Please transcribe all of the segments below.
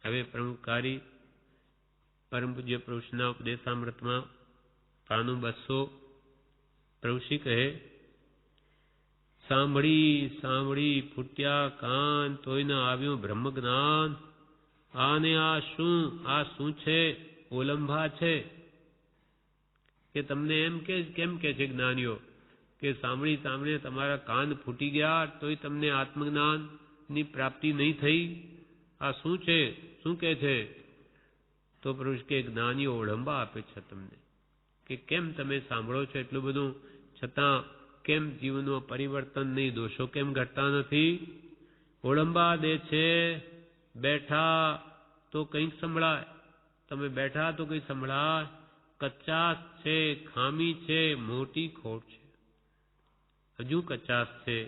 હવે પ્રમુખકારી પરમ પૂજ્ય પ્રભુશ્રીના ઉપદેશામૃતમાં પાનું 200 પ્રભુશ્રી કહે, સાંભળી સાંભળી ફૂટ્યા કાન તોય ન આવ્યું બ્રહ્મ જ્ઞાન. આને આ શું છે? ઓલંભા છે. કે તમને કેમ કે છે જ્ઞાનીઓ કે સાંભળી સાંભળીને તમારા કાન ફૂટી ગયા તોય તમને આત્મજ્ઞાનની પ્રાપ્તિ નહીં થઈ? આ શું છે? શું કે છે? તો પ્રભુ કે જ્ઞાનીઓ ઓળંબા આપે છે તમને કે કેમ તમે સાંભળો છો એટલું બધું, છતાં કેમ જીવનમાં પરિવર્તન નહીં, દોષો કેમ ઘટતા નથી? ઓળંબા દે છે. બેઠા તો કંઈક સંભળાય, તમે બેઠા તો કંઈ સંભળાય. કચાશ છે, ખામી છે, મોટી ખોટ છે. હજુ કચાશ છે,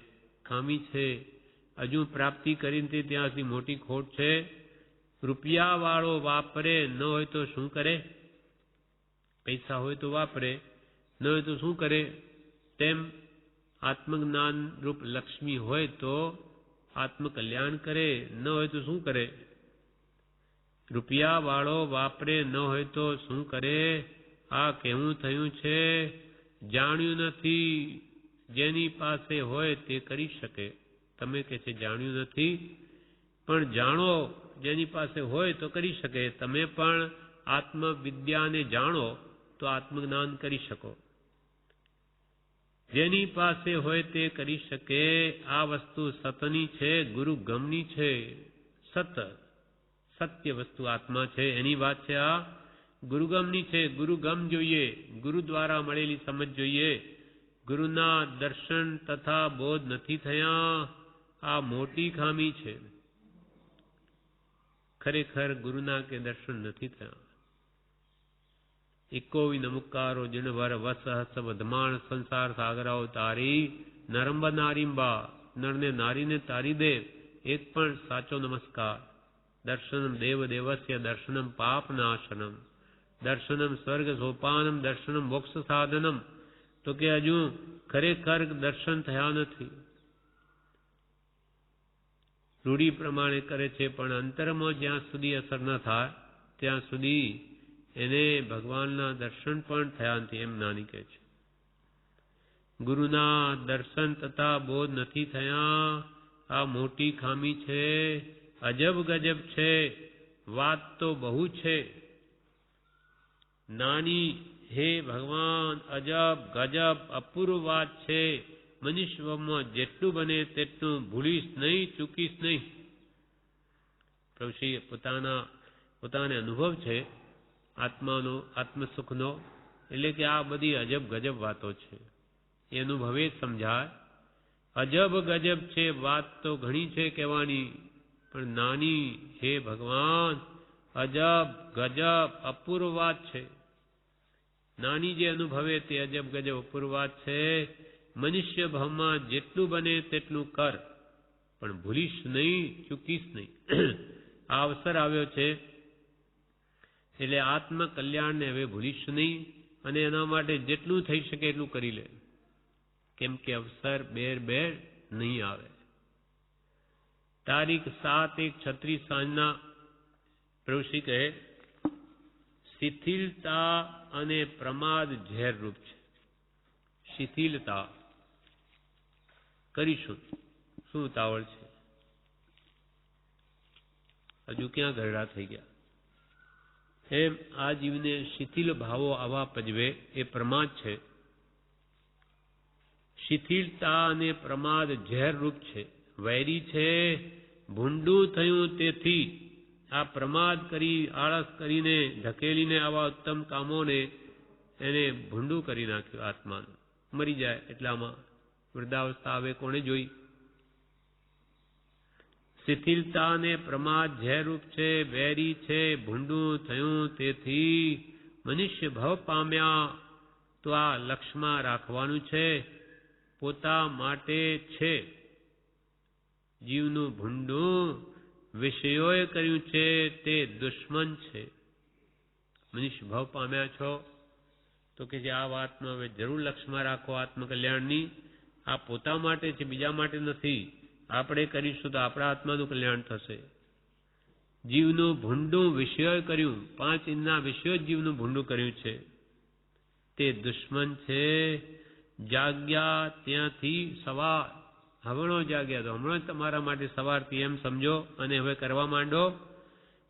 ખામી છે, હજુ પ્રાપ્તિ કરીને ત્યાં સુધી મોટી ખોટ છે. રૂપિયા વાળો વાપરે, ન હોય તો શું કરે? પૈસા હોય તો વાપરે, ન હોય તો શું કરે? તેમ આત્મજ્ઞાન રૂપ લક્ષ્મી હોય તો આત્મકલ્યાણ કરે, ન હોય તો શું કરે? રૂપિયા વાળો વાપરે, ન હોય તો શું કરે? આ કેવું થયું છે? જાણ્યું નથી. જેની પાસે હોય તે કરી શકે. તમે કે છે જાણ્યું નથી, પણ જાણો. જેની પાસે હોય તો કરી શકે. તમે પણ આત્મવિદ્યાને જાણો તો આત્મજ્ઞાન કરી શકો. જેની પાસે હોય તે કરી શકે. આ વસ્તુ સતની છે, ગુરુ ગમની છે. સત્ય વસ્તુ આત્મા છે, એની વાત છે. આ ગુરુગમની છે. ગુરુગમ જોઈએ, ગુરુ દ્વારા મળેલી સમજ જોઈએ. ગુરુના દર્શન તથા બોધ નથી થયા. આ મોટી ખામી છે. ખરેખર ગુરુના કે દર્શન નથી થયા. એકો વિનમુકારો જીણભર વસહસ વધમાણ સંસાર સાગરાઓ તારી. નરંબ નારીંબા, નરને નારીને તારી દે, એક પણ સાચો નમસ્કાર. દર્શનમ દેવ દેવસ્ય દર્શનમ પાપ નાશનમ, દર્શનમ સ્વર્ગ સોપાનમ, દર્શનમ મોક્ષ સાધનમ. તો કે હજુ ખરેખર દર્શન થયા નથી. રૂઢી પ્રમાણે કરે છે, પણ અંતરમાં જ્યાં સુધી અસર ન થાય ત્યાં સુધી એને ભગવાનના દર્શન પણ થયા નથી, એમ નાની કહે છે. ગુરુના દર્શન તથા બોધ નથી થયા. આ મોટી ખામી છે. અજબ ગજબ છે. વાત તો બહુ છે. નાની હે ભગવાન, અજબ ગજબ અપૂર્વ વાત છે. મનુષ્યમાં જેટલું બને તેટલું ભૂલીશ નહીં, ચૂકીશ નહીં. પ્રભુશ્રી પોતાને અનુભવ છે આત્માનો, આત્મસુખનો. એટલે કે આ બધી અજબ ગજબ વાતો છે. એ અનુભવે જ સમજાય. અજબ ગજબ છે. વાત તો ઘણી છે કહેવાની, પણ નાની હે ભગવાન, અજબ ગજબ અપૂર્વ વાત છે. નાની જે અનુભવે તે અજબ ગજબ અપૂર્વ વાત છે. મનુષ્ય ભાવમાં જેટલું બને તેટલું કર, પણ ભૂલીશ નહીં, ચૂકીશ નહીં. આ અવસર આવ્યો છે એટલે આત્મકલ્યાણને હવે ભૂલીશ નહીં, અને એના માટે જેટલું થઈ શકે એટલું કરી લે. કેમ કે અવસર બેર નહીં આવે. તારીખ 7/1/36 સાંજના પ્રભુશ્રી કહે, શિથિલતા અને પ્રમાદ ઝેરરૂપ છે. શિથિલતા કરીશું, શું ઉતાવળ છે? હજુ ક્યાં ગરડા થઈ ગયા? એમ આ જીવને શિથિલ ભાવો આવા પજવે એ પ્રમાદ છે. શિથિલતા અને પ્રમાદ ઝેરરૂપ છે, વૈરી છે. ભૂંડું થયું તેથી આ પ્રમાદ કરી, આળસ કરીને, ધકેલીને આવા ઉત્તમ કામોને એને ભૂંડું કરી નાખ્યું. આત્માનું મરી જાય એટલામાં વૃદ્ધાવસ્થા આવે કોણે જોઈ? શિથિલતા અને પ્રમાદ ઝેરરૂપ છે, વેરી છે. ભૂંડું થયું તેથી મનુષ્ય ભવ પામ્યા. તો આ લક્ષમાં રાખવાનું છે, પોતા માટે છે. જીવનું ભૂંડું વિષયોએ કર્યું છે તે દુશ્મન છે. મનુષ્ય ભાવ પામ્યા છો તો કે જે આ વાતનો હવે જરૂર લક્ષમાં રાખો આત્મકલ્યાણની. આ પોતા માટે છે, બીજા માટે નથી. આપણે કરીશું તો આપણા આત્માનું કલ્યાણ થશે. જીવનું ભૂંડું વિષય કર્યું, 5 ઇંદના વિષયો જીવનું ભૂંડું કર્યું છે, તે દુશ્મન છે. જાગ્યા ત્યાંથી સવાર, હવણો જાગ્યા તો હમણાં જ તમારા માટે સવારથી એમ સમજો અને હવે કરવા માંડો.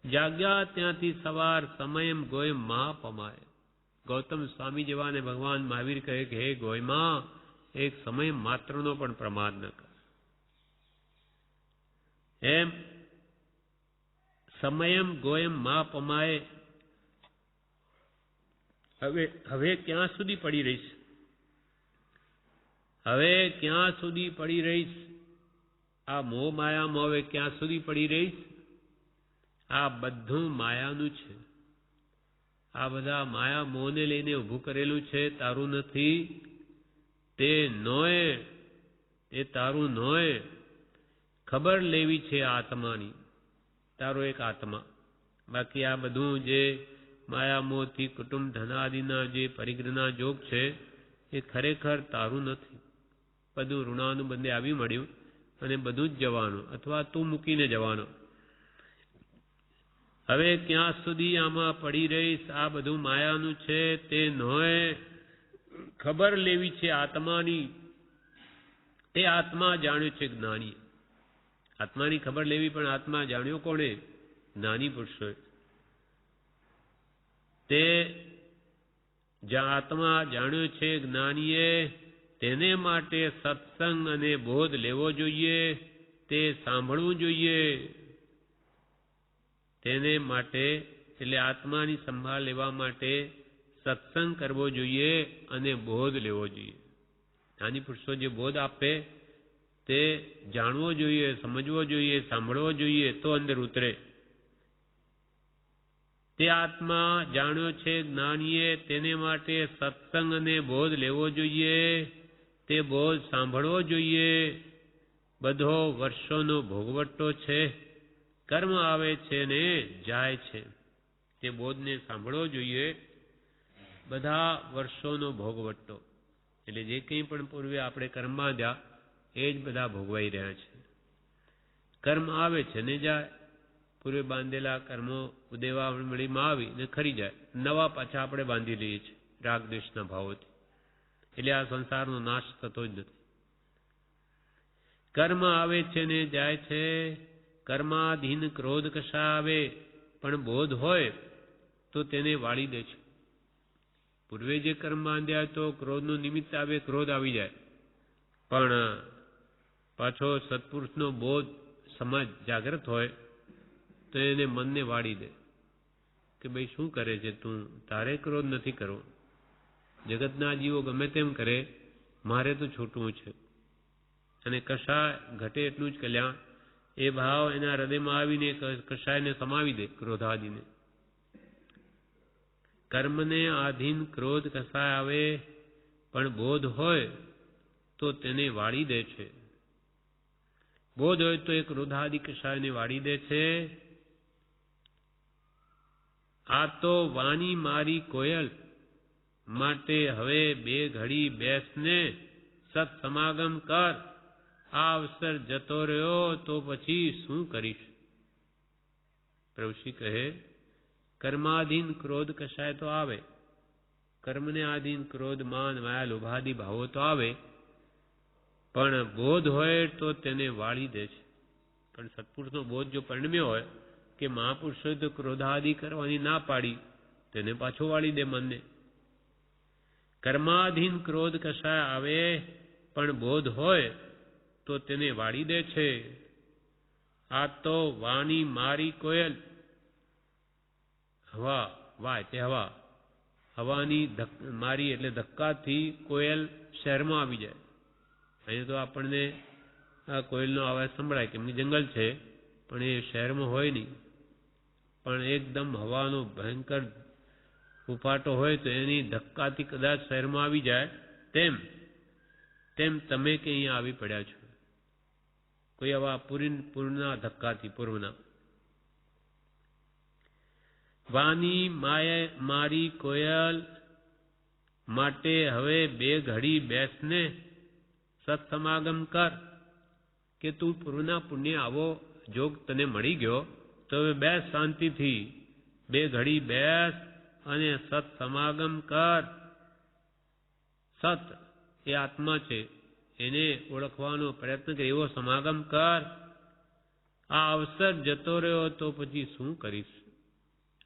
જાગ્યા ત્યાંથી સવાર, સમયમ ગોય માં પમાય. ગૌતમ સ્વામી જેવાને ભગવાન મહાવીર કહે કે હે ગોયમાં, એક સમય માત્રનો પણ પ્રમાદ ન કર. એમ સમયમ ગોયમ માં પમાય. હવે ક્યાં સુધી પડી રહીશ? હવે ક્યાં સુધી પડી રહીશ? આ મોહ માયામાં હવે ક્યાં સુધી પડી રહીશ? આ બધું માયાનું છે. આ બધા માયા મોહને લઈને ઊભું કરેલું છે, તારું નથી. તે નોય, એ તારું નોય. ખબર લેવી છે આત્માની, તારો એક આત્મા. બાકી આ બધું જે માયા મોહથી કુટુંબ ધનાદિના જે પરિગ્રહના જોગ છે, એ ખરેખર તારું નથી. બધું ઋણાનું બંને આવી મળ્યું અને બધું જ જવાનું, અથવા તું મૂકીને જવાનો. હવે ક્યાં સુધી આમાં પડી રહીશ? આ બધું માયાનું છે, તે નોય. ખબર લેવી છે આત્માની, તે આત્મા જાણ્યો છે જ્ઞાની. આત્માની ખબર લેવી, પણ આત્મા જાણ્યો કોણે? જ્ઞાની પુરુષોએ. તે આત્મા જાણ્યો છે જ્ઞાનીએ, તેને માટે સત્સંગ અને બોધ લેવો જોઈએ, તે સાંભળવું જોઈએ. તેને માટે એટલે આત્માની સંભાળ લેવા માટે સત્સંગ કરવો જોઈએ અને બોધ લેવો જોઈએ. જ્ઞાની પુરુષો જે બોધ આપે તે જાણવો જોઈએ, સમજવો જોઈએ, સાંભળવો જોઈએ, તો અંદર ઉતરે. તે આત્મા જાણ્યો છે જ્ઞાનીએ, તેને માટે સત્સંગ અને બોધ લેવો જોઈએ, તે બોધ સાંભળવો જોઈએ. બધો વર્ષોનો ભોગવટો છે, કર્મ આવે છે ને જાય છે. તે બોધને સાંભળવો જોઈએ. બધા વર્ષોનો ભોગવટો એટલે જે કંઈ પણ પૂર્વે આપણે કર્મ બાંધ્યા એ જ બધા ભોગવાઈ રહ્યા છે. કર્મ આવે છે ને જાય. પૂર્વે બાંધેલા કર્મો ઉદેવામણીમાં આવી ને ખરી જાય, નવા પાછા આપણે બાંધી લઈએ છીએ રાગ દ્વેષના ભાવોથી. એટલે આ સંસારનો નાશ થતો જ નથી. કર્મ આવે છે ને જાય છે. કર્માધીન ક્રોધ કશા આવે, પણ બોધ હોય તો તેને વાળી દે છે. પૂર્વે જે કર્મ બાંધ્યા તો ક્રોધનું નિમિત્ત આવે, ક્રોધ આવી જાય, પણ પાછો સત્પુરુષનો બોધ સમાજ જાગૃત હોય તો એને મનને વાળી દે કે ભાઈ શું કરે છે તું, તારે ક્રોધ નથી કરવો. જગતના જીવો ગમે તેમ કરે, મારે તો છૂટવું છે. અને કશા ઘટે એટલું જ કલ્યાણ, એ ભાવ એના હૃદયમાં આવીને કશાયને સમાવી દે, ક્રોધાદિને. કર્મને આધીન ક્રોધ કશાય આવે, પણ બોધ હોય તો તેને વાળી દે છે. બોધ હોય તો એ ક્રોધાદિ કશાયને વાળી દે છે. આ તો વાણી મારી કોયલ, માટે હવે 2 ઘડી બેસને સત સમાગમ કર. આ અવસર જતો રહ્યો તો પછી શું કરીશ? પ્રભુશ્રી કહે કર્માધીન ક્રોધ કશાય તો આવે, કર્મને આધીન ક્રોધ માન માયા લોભાદિ ભાવો તો આવે, પણ બોધ હોય તો તેને વાળી દે છે. પણ સત્પુરુષનો બોધ જો પરિણમ્યો હોય કે મહાપુરુષોએ તો ક્રોધાદિ કરવાની ના પાડી, તેને પાછો વાળી દે મનને. કર્માધીન ક્રોધ કશાય આવે, પણ બોધ હોય તો તેને વાળી દે છે. આ તો વાણી મારી કોયલ, હવા, વાય તે હવા, હવાની મારી એટલે ધક્કાથી કોયલ શહેરમાં આવી જાય. અહીંયા તો આપણને આ કોયલનો અવાજ સંભળાય કેમ કે જંગલ છે, પણ એ શહેરમાં હોય નહીં. પણ એકદમ હવાનો ભયંકર ઉપાટો હોય તો એની ધક્કાથી કદાચ શહેરમાં આવી જાય, તેમ તમે કે અહીંયા આવી પડ્યા છો કોઈ આવા પૂર્ણના ધક્કાથી. પૂર્વના વાની મારી કોયલ, માટે હવે 2 ઘડી બેસને સત્સમાગમ કર. કે તું પૂર્વના પુણ્ય આવો જોગ તને મળી ગયો, તો હવે બેસ શાંતિથી, 2 ઘડી બેસ અને સત સમાગમ કર. સત એ આત્મા છે, એને ઓળખવાનો પ્રયત્ન કર, એવો સમાગમ કર. આ અવસર જતો રહ્યો તો પછી શું કરીશ?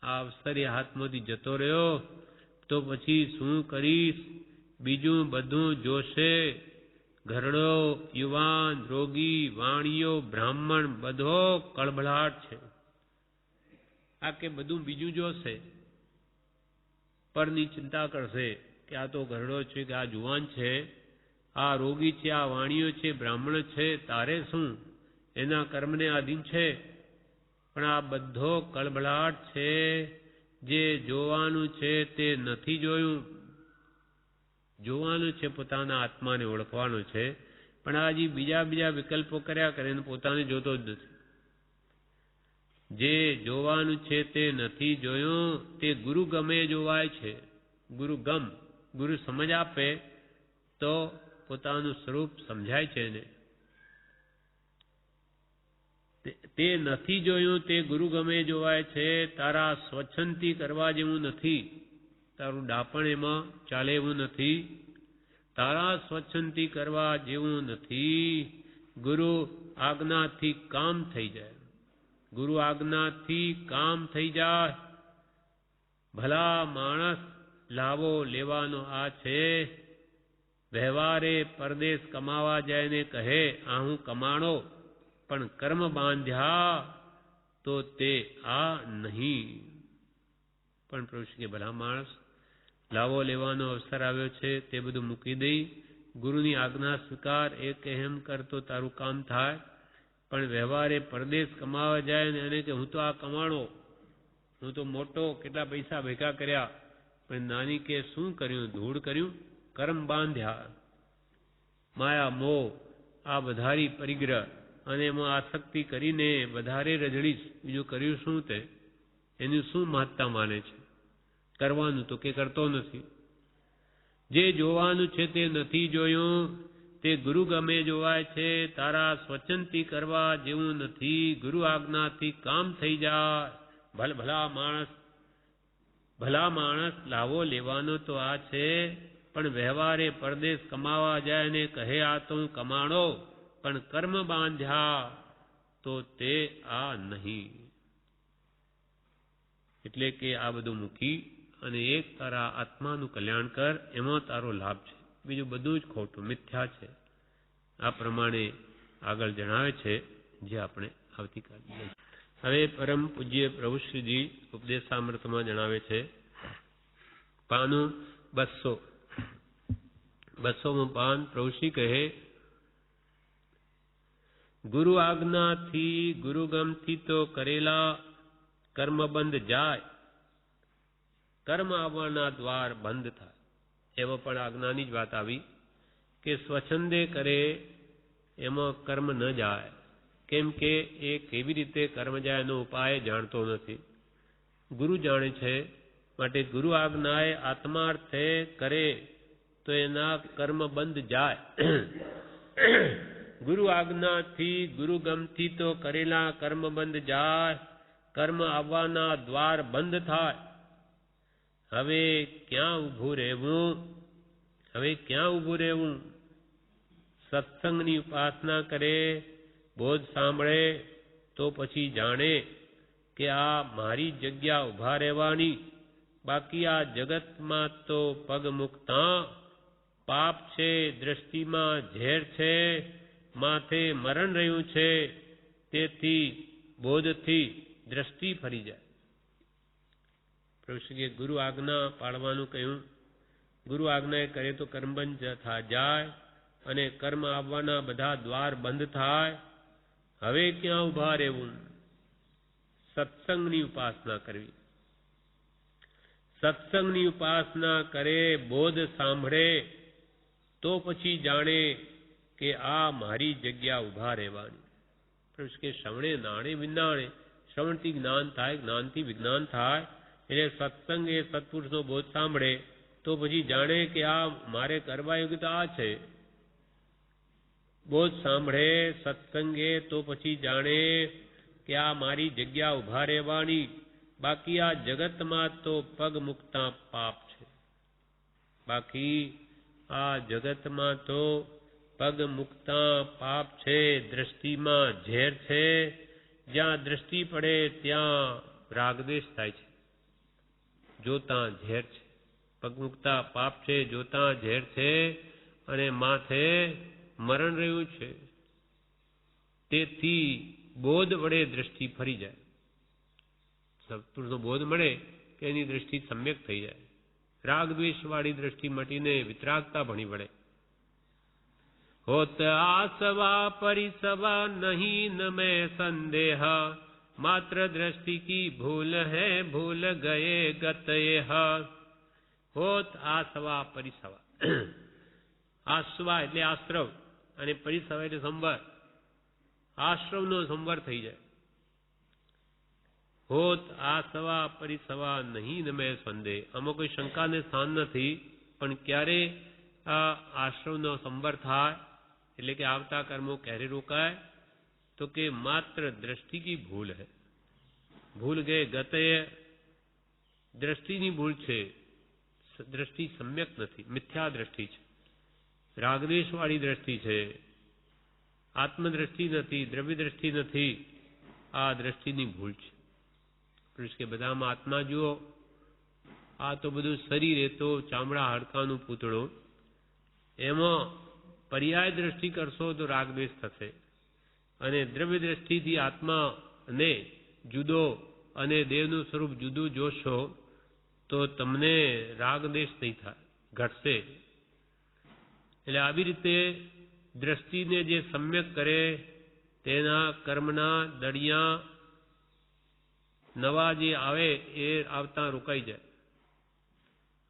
આ અવસર એ હાથમાંથી જતો રહ્યો તો પછી શું કરીશ? બીજું બધું જોશે. ઘરડો, યુવાન, રોગી, વાણિયો, બ્રાહ્મણ, બધો કળભળાટ છે. આ કે બધું બીજું જોશે, પરની ચિંતા કરશે કે આ તો ઘરડો છે, કે આ જુવાન છે, આ રોગી છે, આ વાણિયો છે, બ્રાહ્મણ છે, તારે શું? એના કર્મને આધીન છે. પણ આ બધો કળભળાટ છે. જે જોવાનું છે તે નથી જોયું. જોવાનું છે પોતાના આત્માને ઓળખવાનો છે, પણ આ જે બીજા વિકલ્પો કર્યા કરે એને પોતાને જોતો જ નથી. જે જોવાનું છે તે નથી જોયું. તે ગુરુ ગમે જોવાય છે. ગુરુ ગમ, ગુરુ સમજ આપે તો પોતાનું સ્વરૂપ સમજાય છે એને. તે નથી જોયું, તે ગુરુ ગમે જોવાય છે. તારા સ્વચ્છંદી કરવા જેવું નથી. તારું ડાપણ એમાં ચાલે એવું નથી. તારા સ્વચ્છંદી કરવા જેવું નથી. ગુરુ આજ્ઞાથી કામ થઈ જાય. ગુરુ આજ્ઞાથી કામ થઈ જાય. ભલા માણસ લાવો લેવાનો આ છે. વ્યવહારે પરદેશ કમાવા જાય ને કહે આ હું કમાણો, પણ કર્મ બાંધ્યા તો તે આ નહીં. પણ પ્રભુ કે ભલા માણસ, લાવો લેવાનો અવસર આવ્યો છે તે બધું મૂકી દઈ, ગુરુની આજ્ઞા સ્વીકાર, એ કહે એમ કર તો તારું કામ થાય. પણ વ્યવહારે પરદેશ કમાવા જાય ને એને કે હું તો આ કમાણો, હું તો મોટો, કેટલા પૈસા ભેગા કર્યા, પણ નાની કે શું કર્યું? ધૂળ કર્યું. કર્મ બાંધ્યા. માયા મોહ આ વધારી પરિગ્રહ અને એમાં આસક્તિ કરીને વધારે રજડીશ. બીજું કર્યું શું? તે એનું શું મહત્તા માને છે? કરવાનું તો કે કરતો નથી. જે જોવાનું છે તે નથી જોયું. તે ગુરુ ગમે જોવાય છે. તારા સ્વચંતી કરવા જેવું નથી. ગુરુ આજ્ઞાથી કામ થઈ જાય. ભલા માણસ લાવો લેવાનો તો આ છે, પણ વ્યવહારે પરદેશ કમાવા જાય ને કહે આ તો હું કમાણો, પણ કર્મ બાંધ્યા તો તે આ નહીં. એટલે કે આ બધું મૂકી અને એક તારા આત્માનું કલ્યાણ કર, એમાં તારો લાભ છે. બીજું બધું જ ખોટું, મિથ્યા છે. આ પ્રમાણે આગળ જણાવે છે, જે આપણે આવતીકાલે. હવે પરમ પૂજ્ય પ્રભુશ્રીજી ઉપદેશામૃતમાં જણાવે છે, પાનું 200 પાન. પ્રભુશ્રી કહે, ગુરુ આજ્ઞાથી ગુરુગમથી તો કરેલા કર્મબંધ જાય, કર્મ આવવાના દ્વાર બંધ થાય. એવો પણ આજ્ઞાની જ વાત આવી કે સ્વચ્છંદે કરે એમાં કર્મ ન જાય. કેમ કે એ કેવી રીતે કર્મ જાય એનો ઉપાય જાણતો નથી. ગુરુ જાણે છે. માટે ગુરુ આજ્ઞાએ આત્માર્થે કરે તો એના કર્મ બંધ જાય. ગુરુ આજ્ઞાથી ગુરુગમથી તો કરેલા કર્મ બંધ જાય, કર્મ આવવાના દ્વાર બંધ થાય. હવે ક્યાં ઊભું રહેવું? સત્સંગની ઉપાસના કરે, બોધ સાંભળે તો પછી જાણે કે આ મારી જગ્યા ઊભા રહેવાની. બાકી આ જગતમાં તો પગ મૂકતા પાપ છે, દ્રષ્ટિમાં ઝેર છે, માથે મરણ રહ્યું છે. તેથી બોધથી દ્રષ્ટિ ફરી જાય. પ્રભુશ્રીએ ગુરુ આજ્ઞા પાળવાનું કહ્યું. ગુરુ આજ્ઞા કરે તો કર્મબંધ જાય અને કર્મ આવવાના બધા દ્વાર બંધ થાય. હવે ક્યાં ઊભા રહેવું? સત્સંગની ઉપાસના કરવી. સત્સંગની ઉપાસના કરે, બોધ સાંભળે તો પછી જાણે કે આ મારી જગ્યા ઊભા રહેવાની. કે શ્રવણે નાણે વિનાણે, શ્રવણથી જ્ઞાન થાય, જ્ઞાનથી વિજ્ઞાન થાય. એટલે સત્સંગ એ સત્પુરુષનો બોધ સાંભળે તો પછી જાણે કે આ મારે કરવા યોગ્ય આ છે. બોધ સાંભળે સત્સંગે તો પછી જાણે કે આ મારી જગ્યા ઊભા રહેવાની, બાકી આ જગતમાં તો પગ મૂકતા પાપ છે. બાકી આ જગતમાં તો પગ મૂકતા પાપ છે, દ્રષ્ટિમાં ઝેર છે. જ્યાં દ્રષ્ટિ પડે ત્યાં રાગદ્વેષ થાય છે, જોતા ઝેર છે. પગ મૂકતા પાપ છે, જોતા ઝેર છે, અને માથે મરણ રહ્યું છે. તેથી બોધ વડે દ્રષ્ટિ ફરી જાય. સત્પુરુષનો બોધ મળે કે એની દ્રષ્ટિ સમ્યક થઈ જાય. રાગદ્વેષ વાળી દ્રષ્ટિ મટીને વિતરાગતા ભણી પડે. होत आसवा परिसवा नहीं न मैं संदेह, मात्र दृष्टि की भूल है भूल गए गतयेह. होत आसवा परिसवा. આસવા એટલે આશ્રવ અને પરિસવા એટલે સંવર. આશ્રવનો સંવર થઈ જાય. હોત આસવા પરિસવા નહીં ન મેં સંદેહ. આમાં કોઈ શંકાને સ્થાન નથી, પણ ક્યારે આ આશ્રવનો સંવર થાય એટલે કે આવતા કર્મો ક્યારે રોકાય? તો કે માત્ર દ્રષ્ટિ કી ભૂલ હૈ, ભૂલ ગયે ગતે. દ્રષ્ટિની ભૂલ છે, દ્રષ્ટિ સમ્યક નથી, મિથ્યા દ્રષ્ટિ છે, રાગદ્વેષ વાળી દ્રષ્ટિ છે, આત્મદ્રષ્ટિ નથી, દ્રવ્ય દ્રષ્ટિ નથી. આ દ્રષ્ટિની ભૂલ છે. પુરુષ કે બધામાં આત્મા જુઓ, આ તો બધું શરીર, એ તો ચામડા હાડકાનું પૂતળો. એમાં પર્યાય દ્રષ્ટિ કરશો તો રાગદ્વેષ થશે, અને દ્રવ્ય દ્રષ્ટિથી આત્માને જુદો અને દેવનું સ્વરૂપ જુદું જોશો તો તમને રાગદ્વેષ નહીં થાય, ઘટશે. એટલે આવી રીતે દ્રષ્ટિને જે સમ્યક કરે તેના કર્મના દળિયા નવા જે આવે એ આવતા રોકાઈ જાય.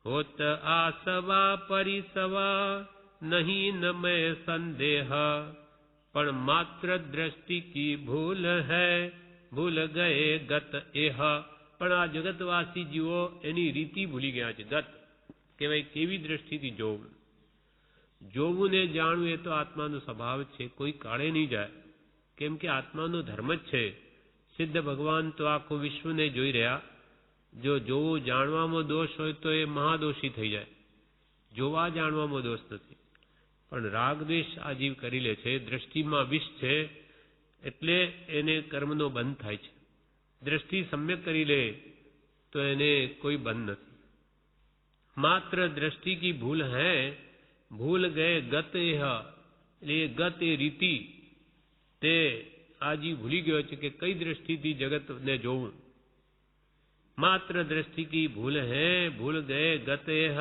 હોત આસવા પરિસવા નહીં ન મેં સંદેહ, પણ માત્ર દ્રષ્ટિ કી ભૂલ હૈ ભૂલ ગયે ગત એહ. પણ આ જગતવાસી જીવો એની રીતિ ભૂલી ગયા છે. ગત કહેવાય કેવી દ્રષ્ટિથી જોવું. જોવું ને જાણવું એ તો આત્માનો સ્વભાવ છે, કોઈ કાળે નહીં જાય. કેમ કે આત્માનો ધર્મ જ છે. સિદ્ધ ભગવાન તો આખું વિશ્વને જોઈ રહ્યા. જો જોવું જાણવામાં દોષ હોય તો એ મહાદોષી થઈ જાય. જોવા જાણવામાં દોષ નથી, પણ રાગદ્વેષ આ જીવ કરી લે છે. દ્રષ્ટિમાં વિષ છે, એટલે એને કર્મનો બંધ થાય છે. દ્રષ્ટિ સમ્યક કરી લે તો એને કોઈ બંધ નથી. માત્ર દ્રષ્ટિ કી ભૂલ હૈ ભૂલ ગયે ગત એહ. એટલે એ ગત એ રીતિ તે આ જીવ ભૂલી ગયો છે કે કઈ દ્રષ્ટિથી જગતને જોવું. માત્ર દ્રષ્ટિ કી ભૂલ હૈ ભૂલ ગયે ગત એહ.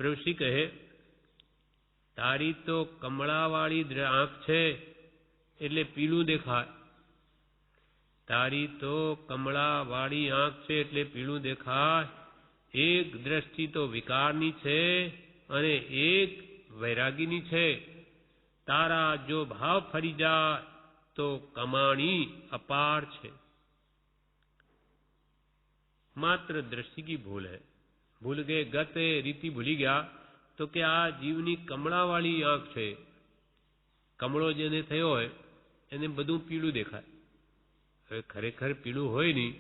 પ્રભુશ્રી કહે, તારી તો કમળાવાળી આંખ છે એટલે પીળું દેખાય. તારી તો કમળાવાળી આંખ છે એટલે પીળું દેખાય. એક દ્રષ્ટિ તો વિકારની છે અને એક વૈરાગીની છે. તારા જો ભાવ ફરી જાય તો કમાણી અપાર છે. માત્ર દ્રષ્ટિ કી ભૂલ હૈ ભૂલ ગયે ગત એ રીતિ ભૂલી ગયા. તો કે આ જીવની કમળાવાળી આંખ છે. કમળો જેને થયો હોય એને બધું પીળું દેખાય. હવે ખરેખર પીળું હોય નહીં,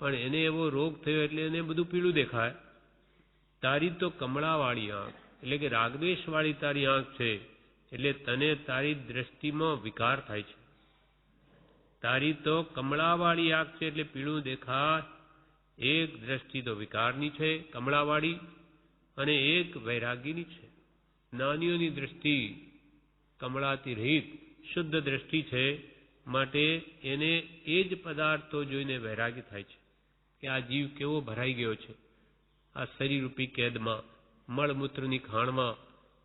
પણ એને એવો રોગ થયો એટલે એને બધું પીળું દેખાય. તારી તો કમળાવાળી આંખ એટલે કે રાગદ્વેષવાળી તારી આંખ છે, એટલે તને તારી દ્રષ્ટિમાં વિકાર થાય છે. તારી તો કમળાવાળી આંખ છે એટલે પીળું દેખાય. એક દ્રષ્ટિ તો વિકારની છે કમળાવાળી, અને એક વૈરાગીની છે. જ્ઞાનીઓની દ્રષ્ટિ કમળાથી રહિત શુદ્ધ દ્રષ્ટિ છે, માટે એને એ જ પદાર્થો જોઈને વૈરાગી થાય છે કે આ જીવ કેવો ભરાઈ ગયો છે આ શરીરરૂપી કેદમાં, મળમૂત્રની ખાણમાં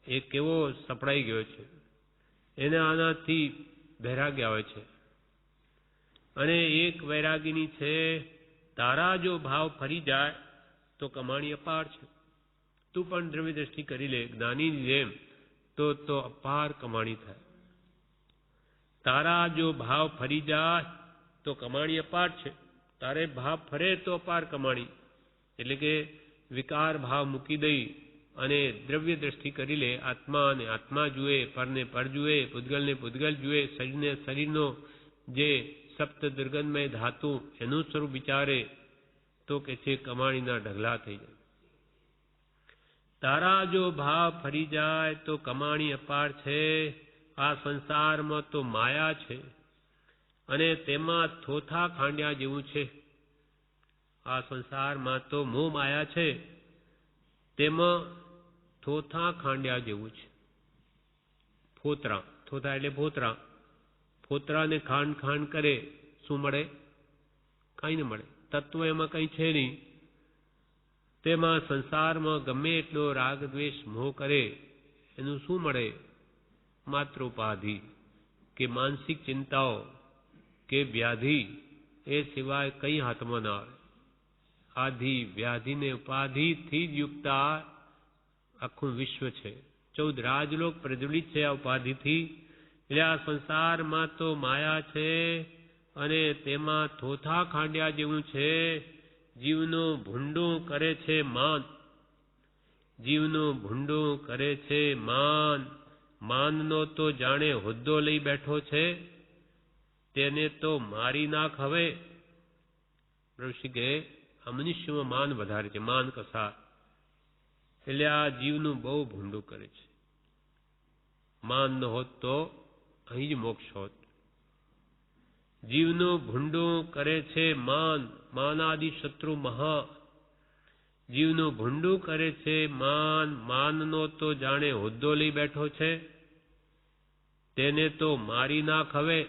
એ કેવો સપડાઈ ગયો છે. એને આનાથી વૈરાગ્ય આવે છે. અને એક વૈરાગીની છે, તારા જો ભાવ ફરી જાય તો કમાણી અપાર છે. તું પણ દ્રવ્ય દ્રષ્ટિ કરી લે જ્ઞાનીની જેમ, તો અપાર કમાણી થાય. તારા જો ભાવ ફરી જાય તો કમાણી અપાર છે. તારે ભાવ ફરે તો અપાર કમાણી. એટલે કે વિકાર ભાવ મૂકી દઈ અને દ્રવ્ય દ્રષ્ટિ કરી લે. આત્માને આત્મા જુએ, પરને પર જુએ, પૂતગલને પૂતગલ જુએ, શરીરને શરીરનો જે સપ્ત દુર્ગંધમય ધાતુ એનું સ્વરૂપ વિચારે તો કે છે કમાણીના ઢગલા થઈ જાય. તારા જો ભાવ ફરી જાય તો કમાણી અપાર છે. આ સંસારમાં તો માયા છે અને તેમાં થોથા ખાંડ્યા જેવું છે. આ સંસારમાં તો મોહ માયા છે, તેમાં થોથા ખાંડ્યા જેવું છે. ફોતરા, થોથા એટલે ફોતરા. ફોતરાને ખાંડ ખાંડ કરે, શું મળે? કાંઈ ન મળે. તત્વ એમાં કંઈ છે નહીં. તેમાં સંસારમાં ગમે એટલો રાગ દ્વેષ મોહ કરે, એનું શું મળે? માત્ર ઉપાધિ કે માનસિક ચિંતાઓ કે વ્યાધિ, એ સિવાય કંઈ હાથમાં ના આવે. આધિ વ્યાધિ ને ઉપાધિથી જ યુક્ત આખું વિશ્વ છે. 14 રાજલોક પ્રજ્વલિત છે આ ઉપાધિથી. એટલે આ સંસારમાં તો માયા છે અને તેમાં થોથા ખાંડ્યા જેવું છે. જીવનો ભૂંડો કરે છે માન. જીવનો ભૂંડો કરે છે માન. માનનો તો જાણે હોદ્દો લઈ બેઠો છે, તેને તો મારી નાખ હવે. ઋષિ કહે આ મનુષ્યમાં માન વધારે છે, માન કસાર. એટલે આ જીવનું બહુ ભૂંડું કરે છે. માન ન હોત તો અહીં જ મોક્ષ હોત. જીવનું ભૂંડું કરે છે માન. માનાદિ શત્રુ મહા. જીવનું ભૂંડું કરે છે માન. માનનો તો જાણે હોદ્દો લઈ બેઠો છે, તેને તો મારી નાખ હવે.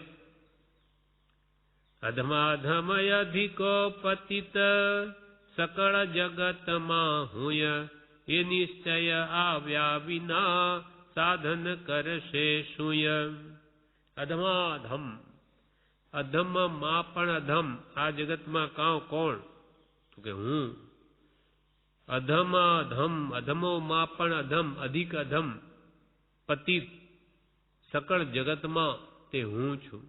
અધમાધમય અધિકો પતિત સકળ જગતમાં હુંય. એ નિશ્ચય આવ્યા વિના સાધન કરશે શુંય. અધમાધમ, અધમમાં પણ અધમ. આ જગતમાં કાં કોણ? તો કે હું. અધમાધમ, અધમોમાં પણ અધમ, અધિક અધમ. પતિત, સકળ જગતમાં તે હું છું.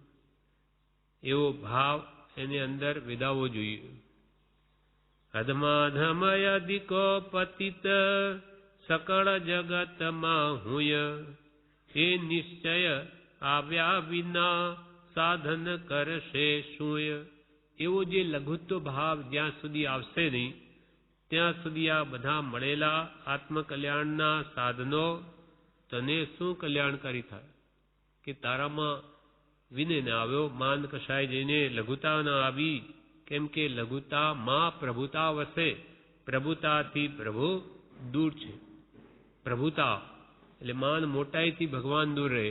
એવો ભાવ એની અંદર વિદાવવો જોઈએ. અધમાધમય અધિકો પતિત સકળ જગતમાં હુંય. એ નિશ્ચય આવ્યા વિના સાધન કરશે શુંય. એવો જે લઘુત્વ ભાવ જ્યાં સુધી આવશે નહીં, ત્યાં સુધી આ બધા મળેલા આત્મકલ્યાણના સાધનો તને શું કલ્યાણકારી થાય? કે તારામાં વિનય ન આવ્યો, માન કસાય જઈને લઘુતા ન આવી. કેમ કે લઘુતામાં પ્રભુતા વસે. પ્રભુતાથી પ્રભુ દૂર છે. પ્રભુતા એટલે માન મોટાઈથી ભગવાન દૂર રહે.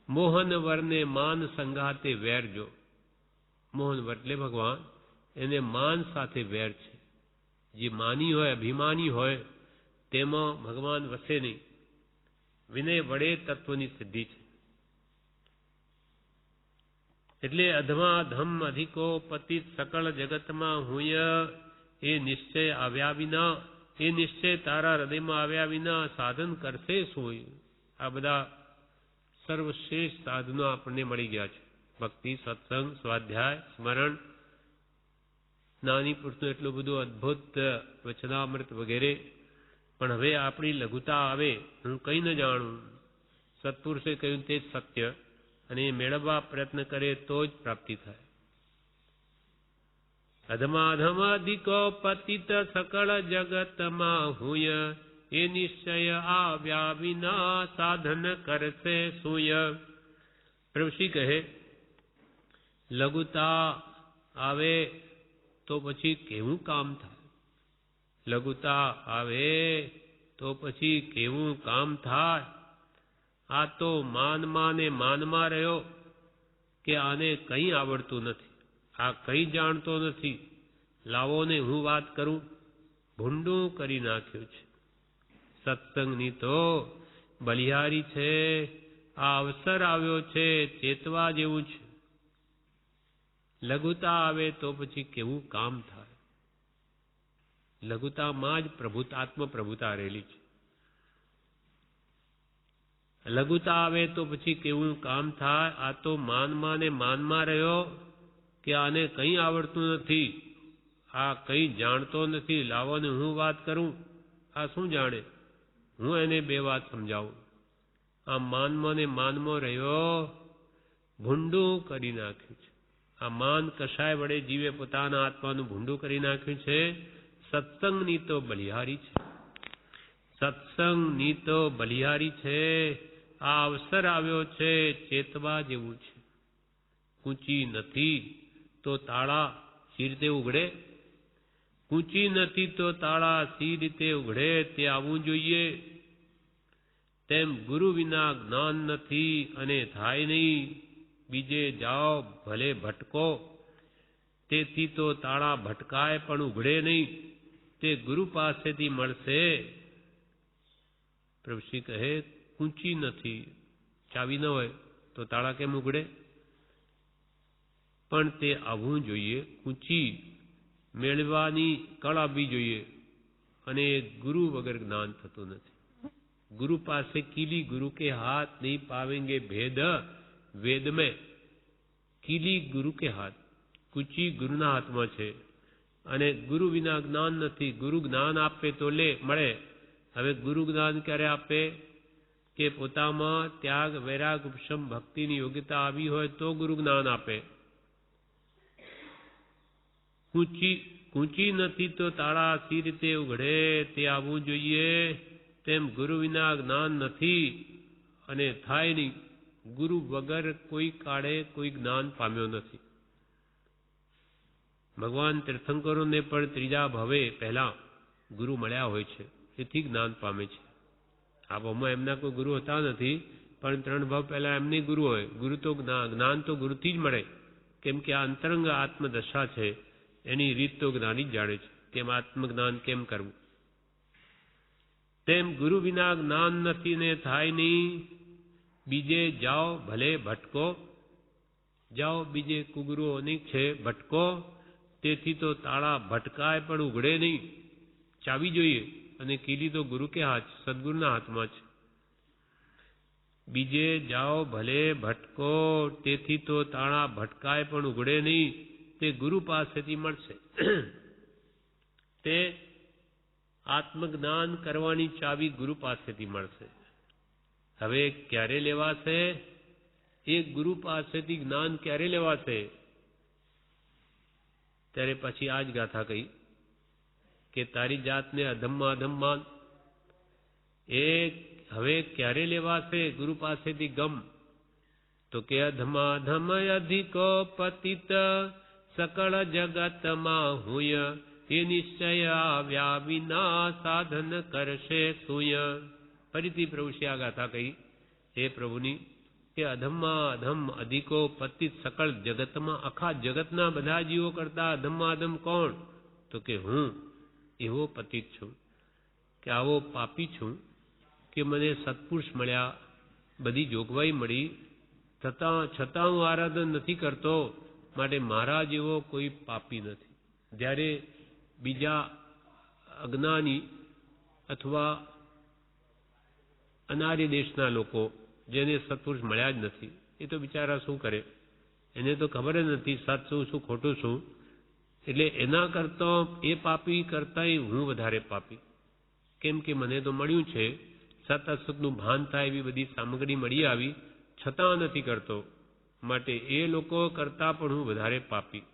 મોહન વરને માન સંગાતે વેરજો. મોહન વર એટલે ભગવાન, એને માન સાથે વેર છે. જે માની હોય, અભિમાની હોય, તેમાં ભગવાન વસે નહીં. વિનય વડે તત્વની સિદ્ધિ છે. એટલે અધમાધમ અધિકો પતિત સકળ જગતમાં હુંય. એ નિશ્ચય આવ્યા વિના, એ નિશ્ચય તારા હૃદયમાં આવ્યા વિના સાધન કરશે શું? આ બધા સર્વશ્રેષ્ઠ સાધનો આપણને મળી ગયા છે. ભક્તિ, સત્સંગ, સ્વાધ્યાય, સ્મરણ, નાની પુરુષનું એટલું બધું અદ્ભુત વચનામૃત વગેરે. પણ હવે આપણી લઘુતા આવે, હું કંઈ ન જાણું. સત્પુરુષે કહ્યું તે જ સત્ય, અને એ મેળવવા પ્રયત્ન કરે તો જ પ્રાપ્તિ થાય. અધમાધમ અધિકો પતિત સકળ જગતમાં હુંય. એ નિશ્ચય આવ્યા વિના સાધન કરશે શુંય. ઋષિ કહે લઘુતા આવે તો પછી કેવું કામ થાય? લઘુતા આવે તો પછી કેવું કામ થાય? આ તો માનમાં ને માનમાં રહ્યો કે આને કંઈ આવડતું નથી, આ કંઈ જાણતો નથી. લાવો ને હું વાત કરું. ભૂંડું કરી નાખ્યું છે. સત્સંગની તો બલિહારી છે. આ અવસર આવ્યો છે, ચેતવા જેવું છે. લઘુતા આવે તો પછી કેવું કામ થાય? લઘુતામાં જ આત્મ પ્રભુતા રહેલી છે. લઘુતા આવે તો પછી કેવું કામ થાય? આ તો માનમાં ને માનમાં રહ્યો કે આને કંઈ આવડતું નથી, આ કંઈ જાણતો નથી. લાવો ને હું વાત કરું. આ શું જાણે? હું એને બે વાત સમજાવું. આ માનમાં ને માનમાં રહ્યો ભૂંડું કરી નાખ્યું છે. આ માન કશાય વડે જીવે પોતાના આત્માનું ભૂંડું કરી નાખ્યું છે. સત્સંગની તો બલિહારી છે. સત્સંગની તો બલિહારી છે. આ અવસર આવ્યો છે ચેતવા જેવું છે. કૂંચી નથી તો તાળા સી રીતે ઉઘડે? કૂંચી નથી તો તાળા સી રીતે ઉઘડે? તે આવવું જોઈએ. તેમ ગુરુ વિના જ્ઞાન નથી અને થાય નહીં. બીજે જાઓ ભલે ભટકો, તેથી તો તાળા ભટકાય પણ ઉઘડે નહીં. તે ગુરુ પાસેથી મળશે. પ્રભુશ્રી કહે કૂંચી નથી, ચાવી ન હોય તો તાળા કેમ ઉઘડે? પણ તે આવવું જોઈએ. કૂંચી મેળવાની કળ આવવી જોઈએ અને ગુરુ વગર જ્ઞાન થતું નથી. गुरु पासे कीली गुरु के हाथ नहीं पावेंगे भेद वेद में. कीली गुरु के हाथ, કુચી ગુરુના હાથમાં છે અને ગુરુ વિના જ્ઞાન નથી. ગુરુ જ્ઞાન આપે તો મળે. હવે ગુરુ જ્ઞાન ક્યારે આપે? કે પોતામાં ત્યાગ વૈરાગ ઉપશમ ભક્તિની યોગ્યતા આવી હોય તો ગુરુ જ્ઞાન આપે. કૂંચી નથી તો તાળા સી રીતે ઉઘડે? તે આવવું જોઈએ. તેમ ગુરુ વિના જ્ઞાન નથી અને થાય નહીં. ગુરુ વગર કોઈ કાળે કોઈ જ્ઞાન પામ્યો નથી. ભગવાન તીર્થંકરોને પણ ત્રીજા ભવે પહેલા ગુરુ મળ્યા હોય છે, તેથી જ્ઞાન પામે છે. આ ભવમાં એમના કોઈ ગુરુ હતા નથી, પણ 3 ભાવ પહેલા એમને ગુરુ હોય. ગુરુ તો જ્ઞાન તો ગુરુથી જ મળે, કેમ કે આ અંતરંગ આત્મદશા છે. એની રીત તો જ્ઞાની જ જાણે છે, કેમ આત્મજ્ઞાન કેમ કરવું. તેમ ગુરુ વિના જ્ઞાન નથી ને થાય નહીં. બીજે જાઓ ભલે ભટકો. જાઓ બીજે કુગુરુઓ અનેક છે, ભટકો. તેથી તો તાળા ભટકાય પણ ઉઘડે નહીં. ચાવી જોઈએ અને કીલી તો ગુરુ કે હાથ, સદગુરુના હાથમાં છે. બીજે જાઓ ભલે ભટકો. તેથી તો તાળા ભટકાય પણ ઉઘડે નહીં. તે ગુરુ પાસેથી મળશે. તે આત્મજ્ઞાન કરવાની ચાવી ગુરુ પાસેથી મળશે. હવે ક્યારે લેવાશે? એ ગુરુ પાસેથી જ્ઞાન ક્યારે લેવાશે? ત્યારે પછી આ જ ગાથા કહી કે તારી જાતને અધમમાં અધમ માન. એ હવે ક્યારે લેવાશે ગુરુ પાસેથી ગમ? તો કે અધમાધમ અધિકો પતિત સકળ જગતમાં હુય. એ નિશ્ચય આવ્યા વિના સાધન કરશે સુય. ફરીથી પ્રભુશ્રી આ ગાથા કહી હે પ્રભુની કે અધમમાં અધમ અધિકો પતિત સકળ જગતમાં, આખા જગતના બધા જીવો કરતા અધમમાં અધમ કોણ? તો કે હું એવો પતિત છું, કે આવો પાપી છું કે મને સત્પુરુષ મળ્યા, બધી જોગવાઈ મળી, છતાં હું આરાધન નથી કરતો. માટે મારા જેવો કોઈ પાપી નથી. જ્યારે બીજા અજ્ઞાની અથવા અનાર્ય દેશના લોકો જેને સત્પુરુષ મળ્યા જ નથી, એ તો બિચારા શું કરે? એને તો ખબર જ નથી સત શું ખોટું શું. એટલે એના કરતા એ પાપી કરતાંય હું વધારે પાપી. કેમ કે મને તો મળ્યું છે, સત અસતનું ભાન થાય એવી બધી સામગ્રી મળી આવી, છતાં નથી કરતો. માટે એ લોકો કરતા પણ હું વધારે પાપી.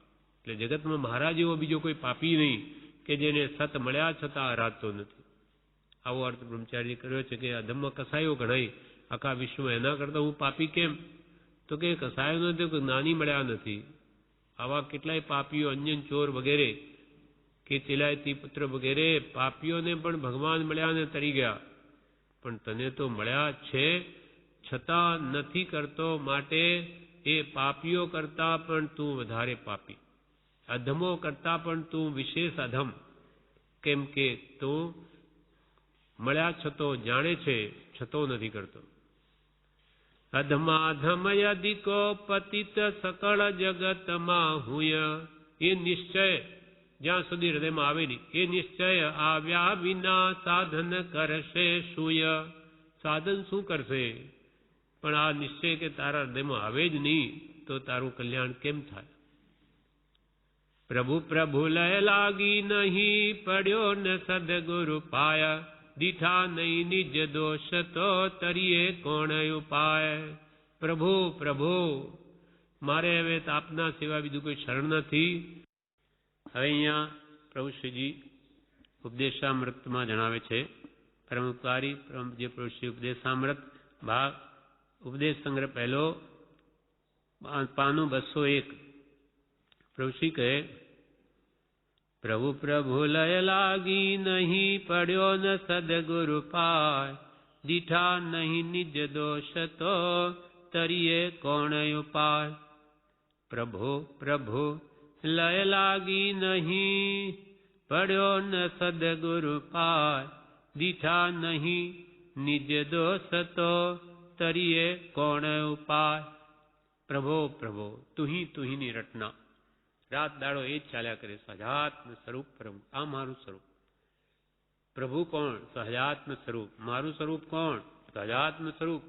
એટલે જગતમાં મહારાજ જેવો બીજો કોઈ પાપી નહીં કે જેને સત મળ્યા છતાં આરાધતો નથી. આવો અર્થ બ્રહ્મચારી કર્યો છે કે અધમમાં કસાયો ગણાય આખા વિશ્વમાં, એના કરતા હું પાપી કેમ? તો કે કસાયો નથી, જ્ઞાની મળ્યા નથી. આવા કેટલાય પાપીઓ, અંજન ચોર વગેરે કે ચિલાયતી પુત્ર વગેરે પાપીઓને પણ ભગવાન મળ્યા ને તરી ગયા. પણ તને તો મળ્યા છે છતાં નથી કરતો. માટે એ પાપીઓ કરતા પણ તું વધારે પાપી, અધમો કરતા પણ તું વિશેષ અધમ. કેમ કે તું મળ્યા છતો જાણે છે, છતો નથી કરતો. અધમાધમ અધિકો પતિત સકળ જગતમાં હુય. એ નિશ્ચય જ્યાં સુધી હૃદયમાં આવે નહીં, એ નિશ્ચય આવ્યા વિના સાધન કરશે સુય. સાધન શું કરશે? પણ આ નિશ્ચય કે તારા હૃદયમાં આવે જ નહીં તો તારું કલ્યાણ કેમ થાય? પ્રભુ પ્રભુ લય લાગી નહીં, પડ્યો ન સદગુરુ પાયા. દીઠા નહીં નિજ દોષ તો તરીએ કોણ ઉપાય. પ્રભુ પ્રભુ મારે હવે આપના સિવાય બીજું કોઈ શરણ નથી. હવે અહીંયા પ્રભુ શ્રીજી ઉપદેશામૃતમાં જણાવે છે, પરમ ઉપકારી જે પ્રભુ શ્રી ઉપદેશામૃત ભાગ ઉપદેશ સંગ્રહ પહેલો પાનું 201. પ્રભુ શ્રી કહે, પ્રભુ પ્રભુ લય લાગી નહીં, પડ્યો ન સદગુરુ પાય, દીઠા નહીં નિજ દોષ તો તરીએ કોણ ઉપાય. પ્રભુ પ્રભુ લય લાગી નહીં, પડ્યો ન સદગુરુ પાય, દીઠા નહીં નિજ દોષ તો તરીએ કોણ ઉપાય. પ્રભો પ્રભો તુહી તુહીની રટના, રાત દાડો એ જ ચાલ્યા કરે. સહજાત્મ સ્વરૂપ પ્રભુ, આ મારું સ્વરૂપ. પ્રભુ કોણ? સહજાત્મ સ્વરૂપ. મારું સ્વરૂપ કોણ? સહજાત્મ સ્વરૂપ.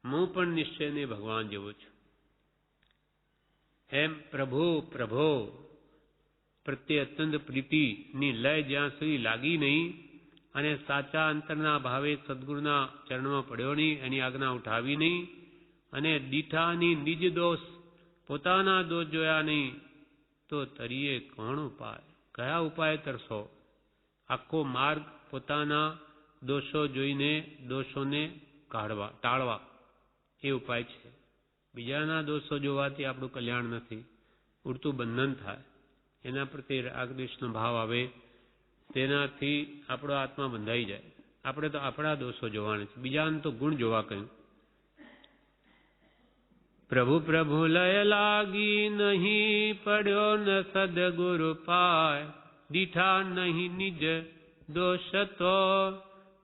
હું પણ નિશ્ચયને ભગવાન જેવો છું. એમ પ્રભુ પ્રભો પ્રત્યે અત્યંત પ્રીતિની લય જ્યાં સુધી લાગી નહીં અને સાચા અંતરના ભાવે સદગુરુના ચરણમાં પડ્યો નહીં, એની આજ્ઞા ઉઠાવી નહીં અને દીઠાની નિજ દોષ, પોતાના દોષ જોયા નહીં, તો તરીએ કોણ ઉપાય? કયા ઉપાય તરશો? આખો માર્ગ પોતાના દોષો જોઈને દોષોને ટાળવા એ ઉપાય છે. બીજાના દોષો જોવાથી આપણું કલ્યાણ નથી, ઉડતું બંધન થાય. એના પ્રત્યે રાગદ્વેષનો ભાવ આવે, તેનાથી આપણો આત્મા બંધાઈ જાય. આપણે તો આપણા દોષો જોવાના છે, બીજાને તો ગુણ જોવા કહ્યું. પ્રભુ પ્રભુ લય લાગી નહીં, પડ્યો ન સદગુરુ પાય, દીઠા નહીં નિજ દોષ તો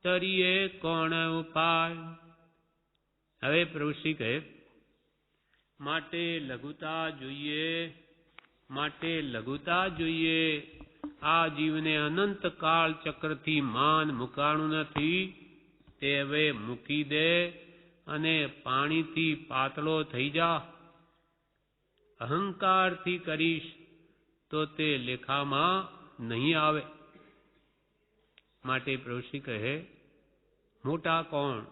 તરીએ કોણ ઉપાય. હવે પ્રભુ શ્રી કહે, માટે લઘુતા જોઈએ, માટે લઘુતા જોઈએ. આ જીવને અનંત કાળ ચક્રથી માન મુકાણું નથી, તે હવે મૂકી દે અને પાણીથી પાતળો થઈ જા. અહંકારથી કરીશ તો તે લેખામાં નહીં આવે. માટે પ્રભુ શ્રી કહે, મોટા કોણ?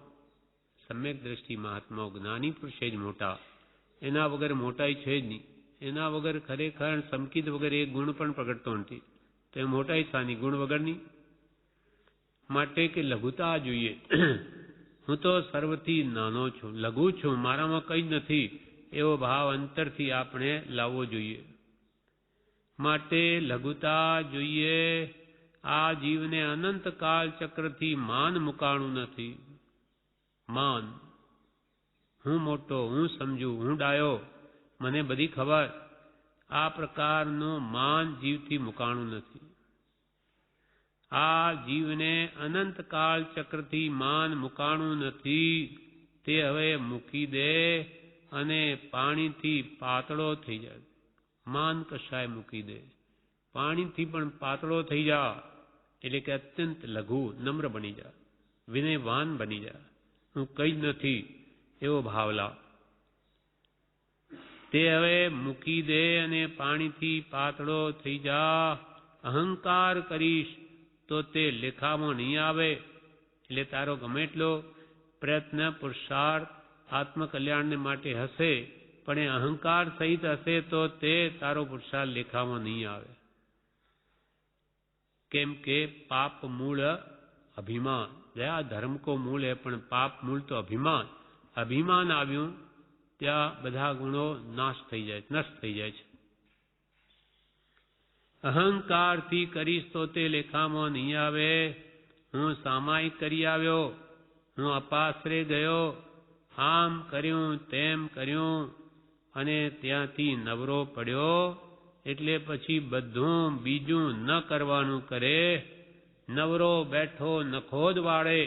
સમ્યક દ્રષ્ટિ મહાત્માઓ, જ્ઞાની પુરુષે જ મોટા. એના વગર મોટાઈ છે જ નહીં. એના વગર ખરેખર સમકિત વગર એ ગુણ પણ પ્રગટતો નથી. તો એ મોટાઈ શાની? ગુણ વગરની. માટે કે લઘુતા જોઈએ. હું તો સર્વથી નાનો છું, લઘુ છું, મારામાં કંઈ જ નથી, એવો ભાવ અંતરથી આપણે લાવવો જોઈએ. માટે લઘુતા જોઈએ. આ જીવને અનંત કાળ ચક્રથી માન મુકાણું નથી. માન, હું મોટો, હું સમજુ, હું ડાયો, મને બધી ખબર, આ પ્રકારનું માન જીવથી મુકાણું નથી. આ જીવને અનંત કાળ ચક્રથી માન મુકાણું નથી, તે હવે મૂકી દે અને પાણીથી પાતળો થઈ જાય. માન કશાય મૂકી દે, પાણીથી પણ પાતળો થઈ જા. એટલે કે અત્યંત લઘુ, નમ્ર બની જા, વિનયવાન બની જા. હું કંઈ જ નથી એવો ભાવ લાવ. તે હવે મૂકી દે અને પાણીથી પાતળો થઈ જા. અહંકાર કરીશ તો તે લેખામાં નહીં આવે. એટલે તારો ગમે એટલો પ્રયત્ન પુરુષાર્થ આત્મકલ્યાણને માટે હશે, પણ એ અહંકાર સહિત હશે તો તે તારો પુરુષાર્થ લેખામાં નહીં આવે. કેમ કે પાપ મૂળ અભિમાન, દયા ધર્મ કો મૂળ હે, પણ પાપ મૂળ તો અભિમાન. અભિમાન આવ્યું ત્યાં બધા ગુણો નાશ થઈ જાય, નષ્ટ થઈ જાય છે. અહંકારથી કરીશ તો તે લેખામાં નહીં આવે. હું સામાયિક કરી આવ્યો, હું અપાશ્રે ગયો, આમ કર્યું તેમ કર્યું અને ત્યાંથી નવરો પડ્યો. એટલે પછી બધું બીજું ન કરવાનું કરે. નવરો બેઠો નખોદ વાળે,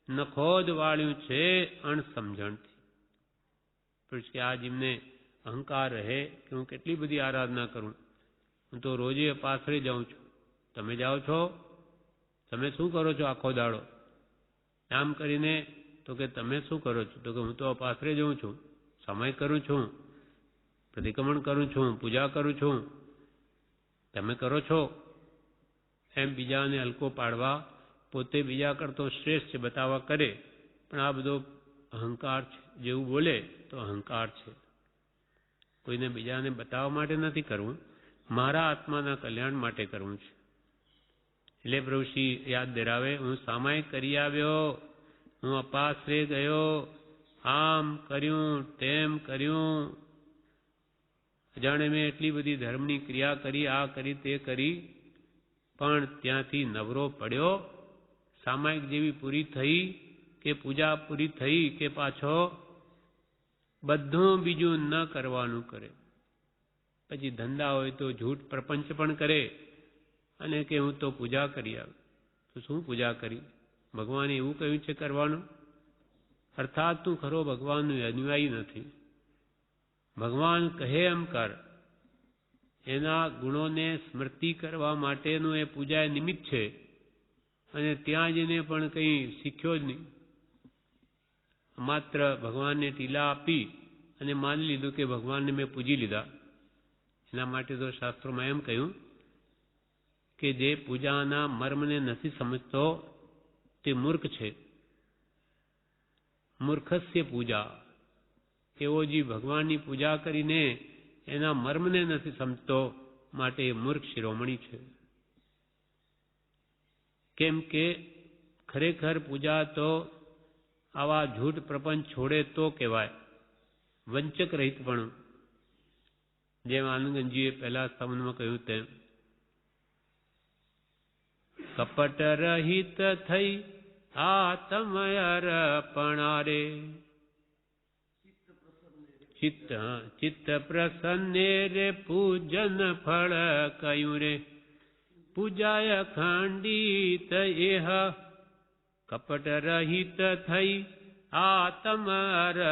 નખોદ વાળ્યું છે અણસમજણથી. પછી આ જીવને અહંકાર રહે કે હું કેટલી બધી આરાધના કરું, હું તો રોજે પાછળ જાઉં છું, તમે જાઓ છો, તમે શું કરો છો આખો દાડો? આમ કરીને તો કે તમે શું કરો છો? તો કે હું તો પાછળ જાઉં છું, સમય કરું છું, પ્રતિક્રમણ કરું છું, પૂજા કરું છું, તમે કરો છો. એમ બીજાને હલકો પાડવા, પોતે બીજા કરતો શ્રેષ્ઠ છે બતાવવા કરે, પણ આ બધો અહંકાર છે. જેવું બોલે તો અહંકાર છે. કોઈને બીજાને બતાવવા માટે નથી કરવું, મારા આત્માના કલ્યાણ માટે કરવું છે. એટલે પ્રભુશ્રી યાદ દેરાવે, હું સામાયિક કરી આવ્યો, હું અપાશ્રે ગયો, આમ કર્યું તેમ કર્યું, જાણે મેં એટલી બધી ધર્મની ક્રિયા કરી, આ કરી તે કરી, પણ ત્યાંથી નવરો પડ્યો. સામાયિક જેવી પૂરી થઈ કે પૂજા પૂરી થઈ કે પાછો બધું બીજું ન કરવાનું કરે. પછી ધંધા હોય તો જૂઠ પ્રપંચ પણ કરે અને કે હું તો પૂજા કરી આવ્યો. તો શું પૂજા કરી? ભગવાને એવું કહ્યું છે કરવાનું? અર્થાત તું ખરો ભગવાનનું અનુયાયી નથી. ભગવાન કહે એમ કર. એના ગુણોને સ્મૃતિ કરવા માટેનું એ પૂજા નિમિત્ત છે, અને ત્યાં જઈને પણ કંઈ શીખ્યો જ નહીં. માત્ર ભગવાનને ટીલા આપી અને માની લીધું કે ભગવાનને મેં પૂજી લીધા. એના માટે તો શાસ્ત્રોમાં એમ કહ્યું કે જે પૂજાના મર્મને નથી સમજતો તે મૂર્ખ છે. મૂર્ખસ્ય પૂજા. એવો જે ભગવાનની પૂજા કરીને એના મર્મને નથી સમજતો, માટે એ મૂર્ખ શિરોમણી છે. કેમ કે ખરેખર પૂજા તો આવા જૂઠ પ્રપંચ છોડે તો કહેવાય. વંચક રહિત પણ, જેમ આનંદજીએ પહેલા સ્તવનમાં કહ્યું તેમ, કપટ રહિત થઈ આત્મયર્પણારે ચિત્ત પ્રસન્ને રે પૂજન ફળ કયું રે પૂજાય ખંડિત એહ. કપટ રહિત થઈ આત્મર્પણારે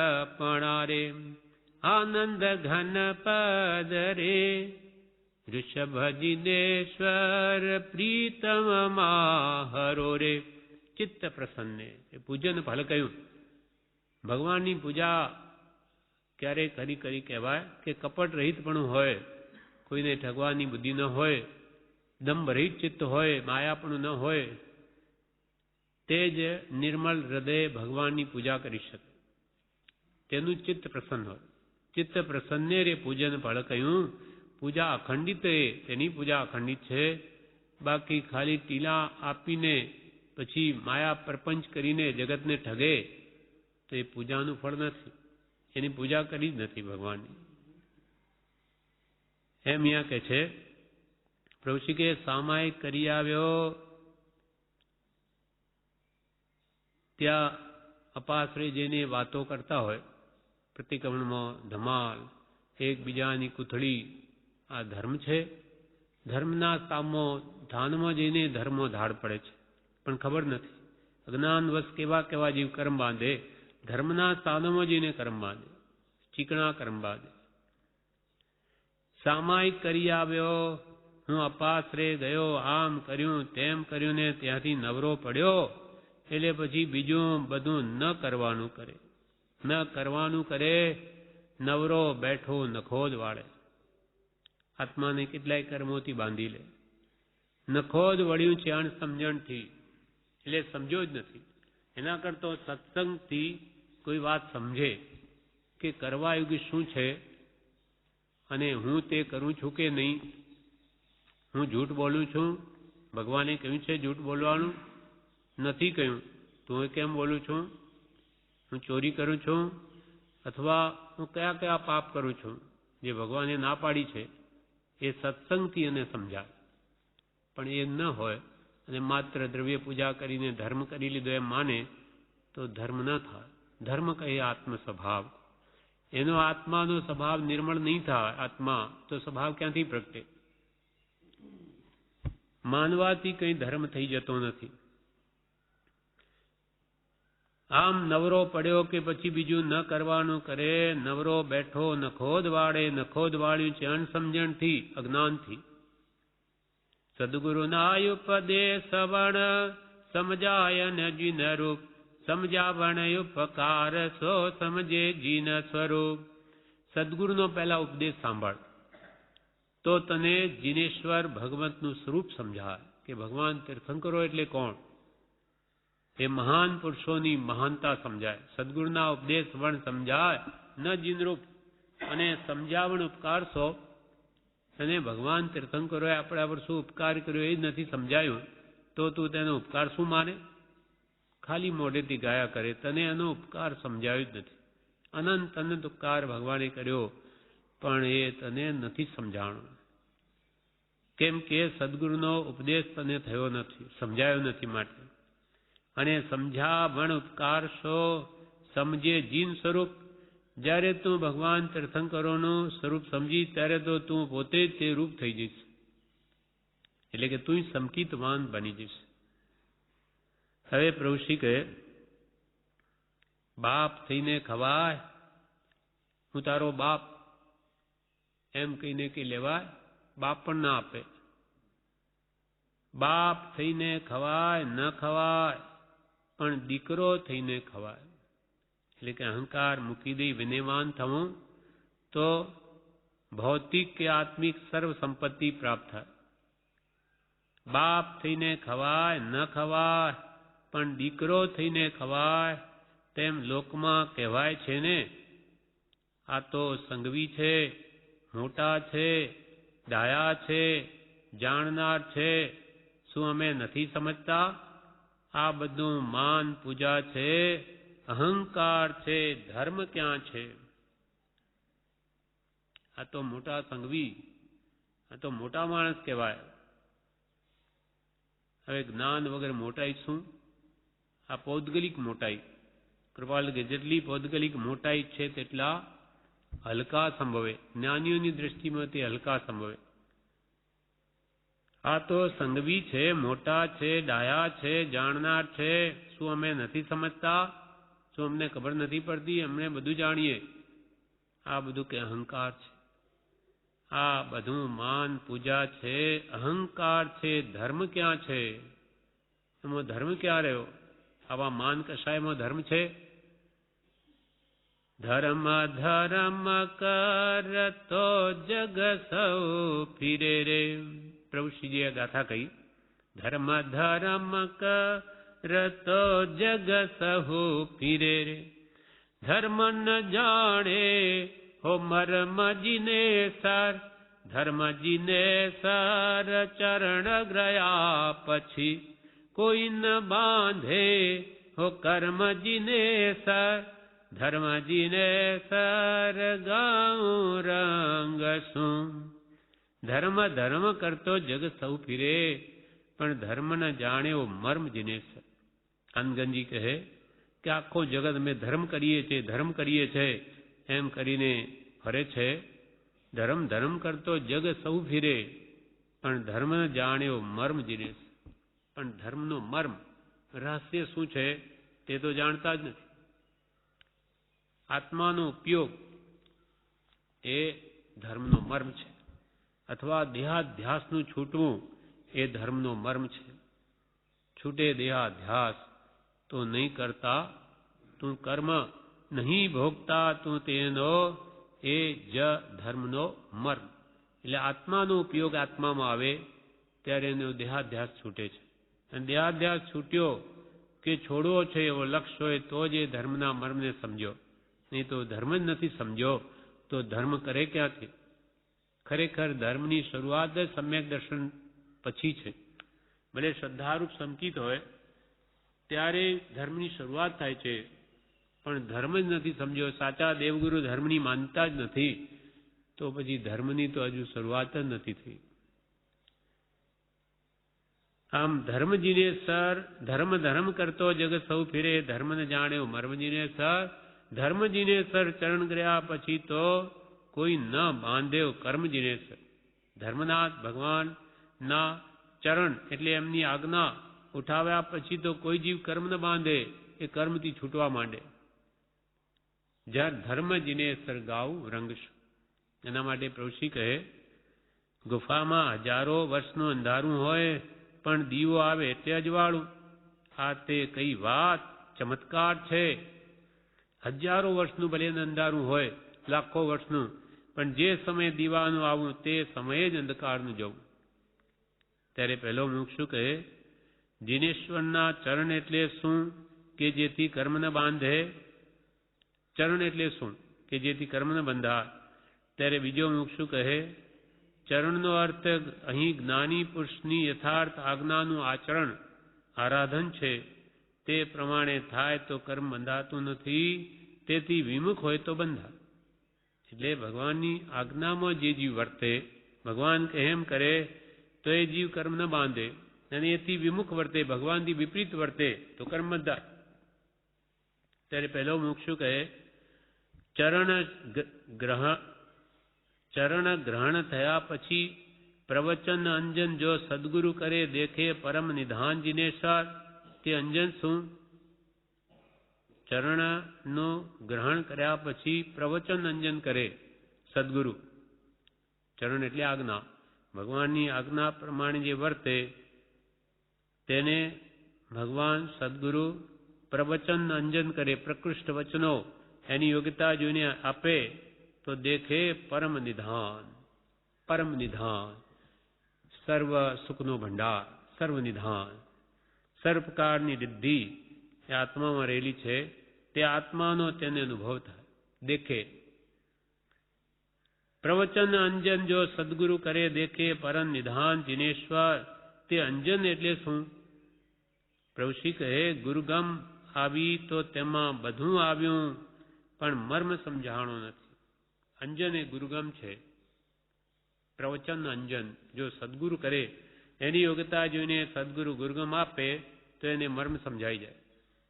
આનંદ ઘન પદ રે ઋષભજિનેશ્વર પ્રીતમ માહરો રે. ચિત્ત પ્રસન્ને એ પૂજન ફળ કયું? ભગવાનની પૂજા ક્યારે કરી કરી કહેવાય કે કપટ રહિત પણ હોય, કોઈને ઠગવાની બુદ્ધિ ન હોય, દંભ રહિત ચિત્ત હોય, માયાપણું ન હોય, તે જ નિર્મળ હૃદય ભગવાનની પૂજા કરી શકે. તેનું ચિત્ત પ્રસન્ન હોય. ચિત્ત પ્રસન્ને રે પૂજન ફળ કહ્યું. પૂજા અખંડિત તેની પૂજા અખંડિત છે. બાકી ખાલી ટીલા આપીને પછી માયા પ્રપંચ કરીને જગતને ઠગે તો એ પૂજાનું ફળ નથી. એની પૂજા કરી જ નથી ભગવાનની. એમ અહીંયા કે છે પ્રભુશ્રી કે સામાયિક કરી આવ્યો. ત્યાં અપાશ્રય જઈને વાતો કરતા હોય, પ્રતિક્રમણમાં ધમાલ, એકબીજાની કૂથળી. આ ધર્મ છે. ધર્મના કામમાં ધાનમાં જઈને ધર્મો ધાડ પડે છે, પણ ખબર નથી. અજ્ઞાનવશ કેવા કેવા જીવ કર્મ બાંધે, ધર્મના સ્થાનોમાં જઈને કર્મ બાંધે, ચીકણા કર્મ બાંધે. સામાયિક કરી આવ્યો, હું અપાશ્રે ગયો, આમ કર્યું તેમ કર્યું ને ત્યાંથી નવરો પડ્યો. એટલે પછી બીજું બધું ન કરવાનું કરે. ન કરવાનું કરે, નવરો બેઠો નખો જ વાળે. આત્માને કેટલાય કર્મોથી બાંધી લે. નખો જ વળ્યું છે અણ સમજણથી, એટલે સમજ્યો જ નથી. એના કરતો સત્સંગથી કોઈ વાત સમજે કે કરવા યોગ્ય શું છે અને હું તે કરું છું કે નહીં. હું જૂઠ બોલું છું, ભગવાને કહ્યું છે જૂઠ બોલવાનું, નથી કહ્યું તો હું કેમ બોલું છું. હું ચોરી કરું છું, અથવા હું કયા કયા પાપ કરું છું જે ભગવાને ના પાડી છે. એ સત્સંગથી એને સમજાય. પણ એ ન હોય અને માત્ર દ્રવ્ય પૂજા કરીને ધર્મ કરી લીધો એમ માને તો ધર્મ ન થાય. ધર્મ કહે આત્મ સ્વભાવ. એનો આત્માનો સ્વભાવ નિર્મળ નહીં થાય આત્મા, તો સ્વભાવ ક્યાંથી પ્રગટે? માનવાથી કંઈ ધર્મ થઈ જતો નથી. આમ નવરો પડ્યો કે પછી બીજું ન કરવાનું કરે, નવરો બેઠો નખોદ વાળે. નખોદ વાળ્યું છે અણસમજણથી, અજ્ઞાનથી. સદગુરુના ઉપદેશ વણ સમજાય ન જીન રૂપ, સમજાવણ ઉપકાર સો સમજે જીન સ્વરૂપ. સદગુરુનો પહેલા ઉપદેશ સાંભળ તો તને જીનેશ્વર ભગવંતનું સ્વરૂપ સમજાય કે ભગવાન તીર્થંકરો એટલે કોણ. એ મહાન પુરુષોની મહાનતા સમજાય, સદગુરુના ઉપદેશ વણ સમજાય ન જીનરૂપ. અને સમજાવણ ઉપકાર સો, અને ભગવાન તીર્થંકરોએ આપણા પર શું ઉપકાર કર્યો એ જ નથી સમજાયું, તો તું તેનો ઉપકાર શું માને? ખાલી મોઢેથી ગાયા કરે, તને એનો ઉપકાર સમજાયો જ નથી. અનંત અનંત ઉપકાર ભગવાને કર્યો, પણ એ તને નથી સમજાણો. કેમ કે સદગુરુનો ઉપદેશ તને થયો નથી, સમજાયો નથી માટે. અને સમજાવણ ઉપકાર સો, સમજે જીન સ્વરૂપ. જ્યારે તું ભગવાન તીર્થંકરોનું સ્વરૂપ સમજી, ત્યારે તો તું પોતે જ તે રૂપ થઈ જઈશ. એટલે કે તું સમકિતવાન બની જઈશ. હવે પ્રભુશ્રી કહે, બાપ થઈને ખવાય, હું તારો બાપ એમ કહીને કે લેવાય? બાપ પણ ના આપે. બાપ થઈને ખવાય ન ખવાય, પણ દીકરો થઈને ખવાય. એટલે કે અહંકાર મૂકી દઈ વિનયવાન થવું, તો ભૌતિક કે આત્મિક સર્વ સંપત્તિ પ્રાપ્ત થાય. બાપ થઈને ખવાય ન ખવાય, પણ દીકરો થઈને ખવાય, તેમ લોકમાં કહેવાય છે ને. આ તો સંગવી છે, મોટા છે, ડાયા છે, જાણનાર છે, શું અમે નથી સમજતા? આ બધું માન પૂજા છે, અહંકાર છે, ધર્મ ક્યાં છે? આ તો મોટા સંગવી, આ તો મોટા માણસ કહેવાય. હવે જ્ઞાન વગર મોટાઈ શું? આ પૌદ્ગલિક મોટાઈ. કૃપાલ કે જેટલી પૌદ્ગલિક મોટાઈ છે તેટલા હલકા સંભવે, જ્ઞાનીઓની દ્રષ્ટિમાં તે હલકા સંભવે. આ તો સંગવી છે, મોટા છે, ડાયા છે, જાણનાર છે, શું અમે નથી સમજતા? શું અમને ખબર નથી પડતી? અમને બધું જાણીએ. આ બધું કે અહંકાર છે. આ બધું માન પૂજા છે, અહંકાર છે, ધર્મ ક્યાં છે? એમાં ધર્મ ક્યાં રહ્યો? આવા માન કશાયમાં ધર્મ છે? ધર્મ ધર્મ કરતો જગ સૌ ફિરે રે. પ્રભુશ્રીજીએ ગાથા કહી, ધર્મ ધર્મ કરતો જગ સહુ ફિરે રે. ધર્મ ન જાણે હો મર્મ જીને સર, ધર્મ જીને સર ચરણ ગ્રયા પછી. કોઈ ન બાંધે હો કર્મ જીને સર, ધર્મ જીને સર ગાઉં રંગ શું. ધર્મ ધર્મ કરતો જગ સૌ ફિરે, પણ ધર્મ ન જાણ્યો મર્મ જીને સર. કાનગંજી કહે કે આખો જગત અમે ધર્મ કરીએ છીએ, ધર્મ કરીએ છીએ એમ કરીને ફરે છે. ધર્મ ધર્મ કરતો જગ સૌ ફિરે, પણ ધર્મ ન જાણ્યો મર્મ જીને સર. પણ ધર્મનો મર્મ, રહસ્ય શું છે તે તો જાણતા જ નથી. આત્માનો ઉપયોગ એ ધર્મનો મર્મ છે, અથવા દેહાધ્યાસનું છૂટવું એ ધર્મનો મર્મ છે. છૂટે દેહાધ્યાસ તો નહીં કરતા તું કર્મ, નહીં ભોગતા તું તેનો, એ જ ધર્મનો મર્મ. એટલે આત્માનો ઉપયોગ આત્મામાં આવે ત્યારે એનો દેહાધ્યાસ છૂટે છે. અને દેહાધ્યાસ છૂટ્યો કે છોડવો છે એવો લક્ષ્ય હોય તો જ એ ધર્મના મર્મને સમજો. નહીં તો ધર્મ જ નથી સમજો તો ધર્મ કરે ક્યાંથી? ખરેખર ધર્મની શરૂઆત જ સમ્યક દર્શન પછી છે. ભલે શ્રદ્ધારૂપ સંકિત હોય ત્યારે ધર્મની શરૂઆત થાય છે, પણ ધર્મ જ નથી સમજો, સાચા દેવગુરુ ધર્મની માનતા જ નથી, તો પછી ધર્મની તો હજુ શરૂઆત જ નથી થઈ. આમ ધર્મ જીને સર, ધર્મ ધર્મ કરતો જગ સૌ ફિરે, ધર્મ ન જાણ્યો મર્મ જીને સર, ધર્મ જીને સર ચરણ ગયા પછી તો કોઈ ન બાંધેવ કર્મ જીને સર. ધર્મનાથ ભગવાનના ચરણ એટલે એમની આજ્ઞા ઉઠાવ્યા પછી તો કોઈ જીવ કર્મ ન બાંધે, એ કર્મથી છૂટવા માંડે. જ્યાં ધર્મ જીને સર ગાઉ રંગશ. એના માટે પ્રભુશ્રી કહે, ગુફામાં હજારો વર્ષનું અંધારું હોય પણ દીવો આવે એટલે અજવાળું. આ તે કઈ વાત, ચમત્કાર છે. હજારો વર્ષનું ભલે અંધારું હોય, લાખો વર્ષનું, પણ જે સમયે દીવાનું આવું તે સમયે જ અંધકારનું જવું. ત્યારે પહેલો મુક્ષુ કહે, જીનેશ્વરના ચરણ એટલે શું કે જેથી કર્મ ન બાંધે? ચરણ એટલે શું કે જેથી કર્મ ન બંધા? ત્યારે બીજો મુમુક્ષુ કહે, ચરણનો અર્થ અહીં જ્ઞાની પુરુષની યથાર્થ આજ્ઞાનું આચરણ આરાધન છે. તે પ્રમાણે થાય તો કર્મ બંધાતું નથી, તેથી વિમુખ હોય તો બંધા. એટલે ભગવાનની આજ્ઞામાં જે જીવ વર્તે, ભગવાન કહે એમ કરે તો એ જીવ કર્મ ન બાંધે, અને એથી વિમુખ વર્તે, ભગવાનથી વિપરીત વર્તે તો કર્મ બંધાય. ત્યારે પહેલો મુમુક્ષુ કહે, ચરણ ગ્રહણ થયા પછી પ્રવચન અંજન જો સદગુરુ કરે દેખે પરમ નિધાન જીનેશ્વર. તે અંજન શું? ચરણનું ગ્રહણ કર્યા પછી પ્રવચન અંજન કરે સદગુરુ. ચરણ એટલે આજ્ઞા. ભગવાનની આજ્ઞા પ્રમાણે જે વર્તે તેને ભગવાન સદગુરુ પ્રવચન અંજન કરે, પ્રકૃષ્ટ વચનો એની યોગ્યતા જોઈને આપે તો દેખે પરમ નિધાન. પરમ નિધાન, સર્વ સુખનો ભંડાર, સર્વ નિધાન, સર્વ પ્રકારની સિદ્ધિ એ આત્મામાં રહેલી છે, તે આત્માનો તેને અનુભવ થાય, દેખે. પ્રવચન અંજન જો સદગુરુ કરે દેખે પરમ નિધાન જીનેશ્વર. તે અંજન એટલે શું? પ્રભુશ્રી કહે, ગુરુગમ આવી તો તેમાં બધું આવ્યું, પણ મર્મ સમજાણો નથી. અંજન એ ગુરુગમ છે. પ્રવચન અંજન જો સદગુરુ કરે, એની યોગ્યતા જોઈને સદગુરુ ગુરુગમ આપે તો એને મર્મ સમજાઈ જાય,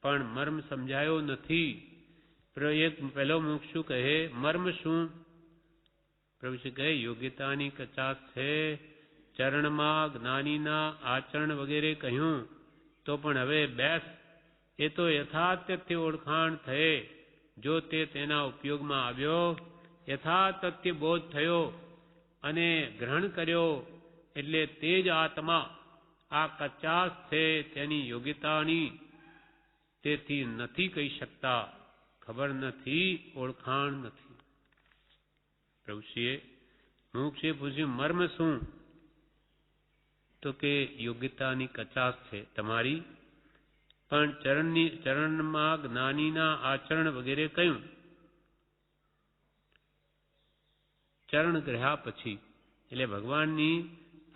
પણ મર્મ સમજાયો નથી. એક પહેલો મુમુક્ષુ કહે, મર્મ શું? પ્રભુશ્રી કહે, યોગ્યતાની કચાશ છે. ચરણમાં જ્ઞાનીના આચરણ વગેરે કહ્યું તો પણ હવે બેસ. એ તો યથાર્થથી ઓળખાણ થયે. જો તે તેના ઉપયોગમાં આવ્યો, યથાર્થથી બોધ થયો અને ગ્રહણ કર્યો, એટલે તે જ આત્મા આ કચાશ છે તેની યોગ્યતાની. તેથી નથી કહી શકતા, ખબર નથી, ઓળખાણ નથી. પ્રભુશ્રીએ મુમુક્ષુએ પૂછ્યું, મર્મ શું? તો કે યોગ્યતાની કચાશ છે તમારી, પણ ચરણમાં જ્ઞાનીના આચરણ વગેરે કહ્યું. ચરણ રહ્યા પછી એટલે ભગવાનની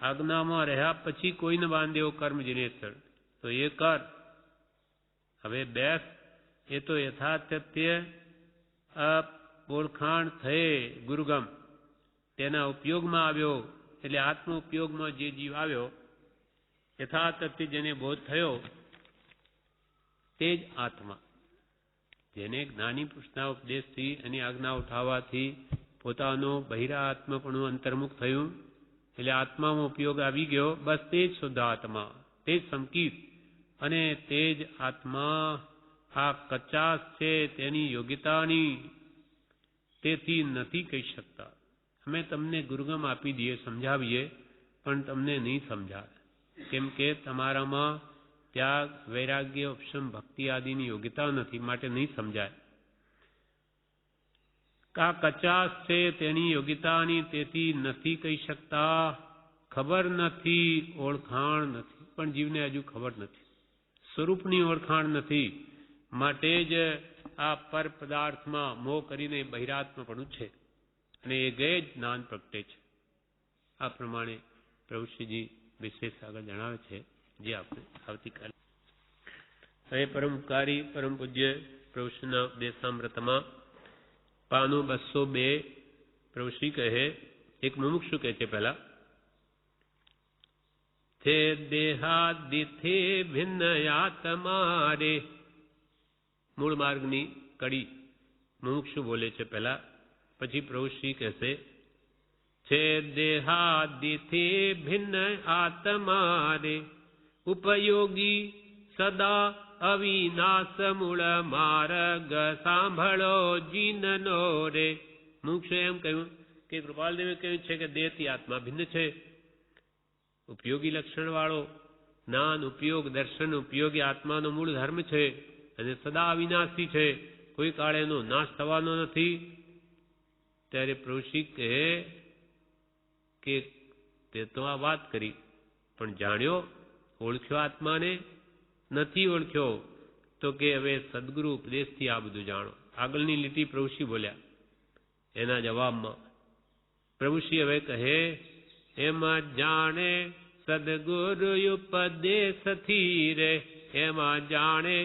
આજ્ઞામાં રહ્યા પછી કોઈને બાંધેવો કર્મ જીનેશ્વર તો એ કર. હવે બેસ. એ તો યથાર્થત્ય ઓળખાણ થયે ગુરુગમ, તેના ઉપયોગમાં આવ્યો, એટલે આત્મ ઉપયોગમાં જે જીવ આવ્યો, યથાર્થથી જેને બોધ થયો તે જ આત્મા. જેને જ્ઞાની પુરુષના ઉપદેશથી એની આજ્ઞા ઉઠાવવાથી પોતાનો બહિરાત્મપણું અંતર્મુખ થયું, એટલે આત્મામાં ઉપયોગ આવી ગયો. બસ તે જ શુદ્ધ આત્મા, તે જ સંકિત, અને તે જ આત્મા આ કચાશ છે તેની યોગ્યતાની. તેથી નથી કહી શકતા. અમે તમને ગુરુગમ આપી દઈએ, સમજાવીએ, પણ તમને નહીં સમજાવે. કેમ કે તમારામાં ત્યાગ, વૈરાગ્ય, ઉપશમ, ભક્તિ આદિની યોગ્યતા નથી, માટે નહીં સમજાય. આ કચાશ છે તેની યોગ્યતાની, તેથી નથી કહી શકતા. ખબર નથી, ઓળખાણ નથી. પણ જીવને હજુ ખબર નથી, સ્વરૂપની ઓળખાણ નથી, માટે જ આ પર પદાર્થમાં મોહ કરીને બહિરાત્મપણું છે, અને એ ગયે જ જ્ઞાન પ્રગટે છે. આ પ્રમાણે પ્રભુશ્રીજી વિશેષ આગળ જણાવે છે, જે આપણે આવતીકાલે. હવે પરમકારી પરમ પૂજ્ય પ્રભુશ્રીના ઉપદેશામૃતમાં પાનું 202 પ્રભુશ્રી કહે, એક મુમુક્ષુ કહે છે પહેલા, તે દેહાદિથે ભિન્ન આત્મારે. મૂળ માર્ગની કડી મુમુક્ષુ બોલે છે પહેલા, પછી પ્રભુશ્રી કહેશે, છે દેહાદિથી ભિન્ન આત્મારે ઉપયોગી સદા અવિનાશ મૂળ માર્ગ સાંભળો જીનનો રે. મુમુક્ષુ એમ કહ્યું કે કૃપાલદેવે કહ્યું છે કે દેહથી આત્મા ભિન્ન છે. ઉપયોગી લક્ષણ વાળો જ્ઞાન, ઉપયોગ, દર્શન, ઉપયોગી આત્માનો મૂળ ધર્મ છે, અને સદા અવિનાશી છે, કોઈ કાળે એનો નાશ થવાનો નથી. ત્યારે પ્રભુશ્રી કહે કે તે તો આ વાત કરી, પણ જાણ્યો ઓળખ્યો આત્માને? નથી ઓળખ્યો તો કે હવે સદગુરુ ઉપદેશથી આ બધું જાણો. આગળની લીટી પ્રભુશ્રી બોલ્યા એના જવાબમાં. પ્રભુશ્રી હવે કહે, એમાં જાણે સદગુરુ ઉપદેશથી રે, એમાં જાણે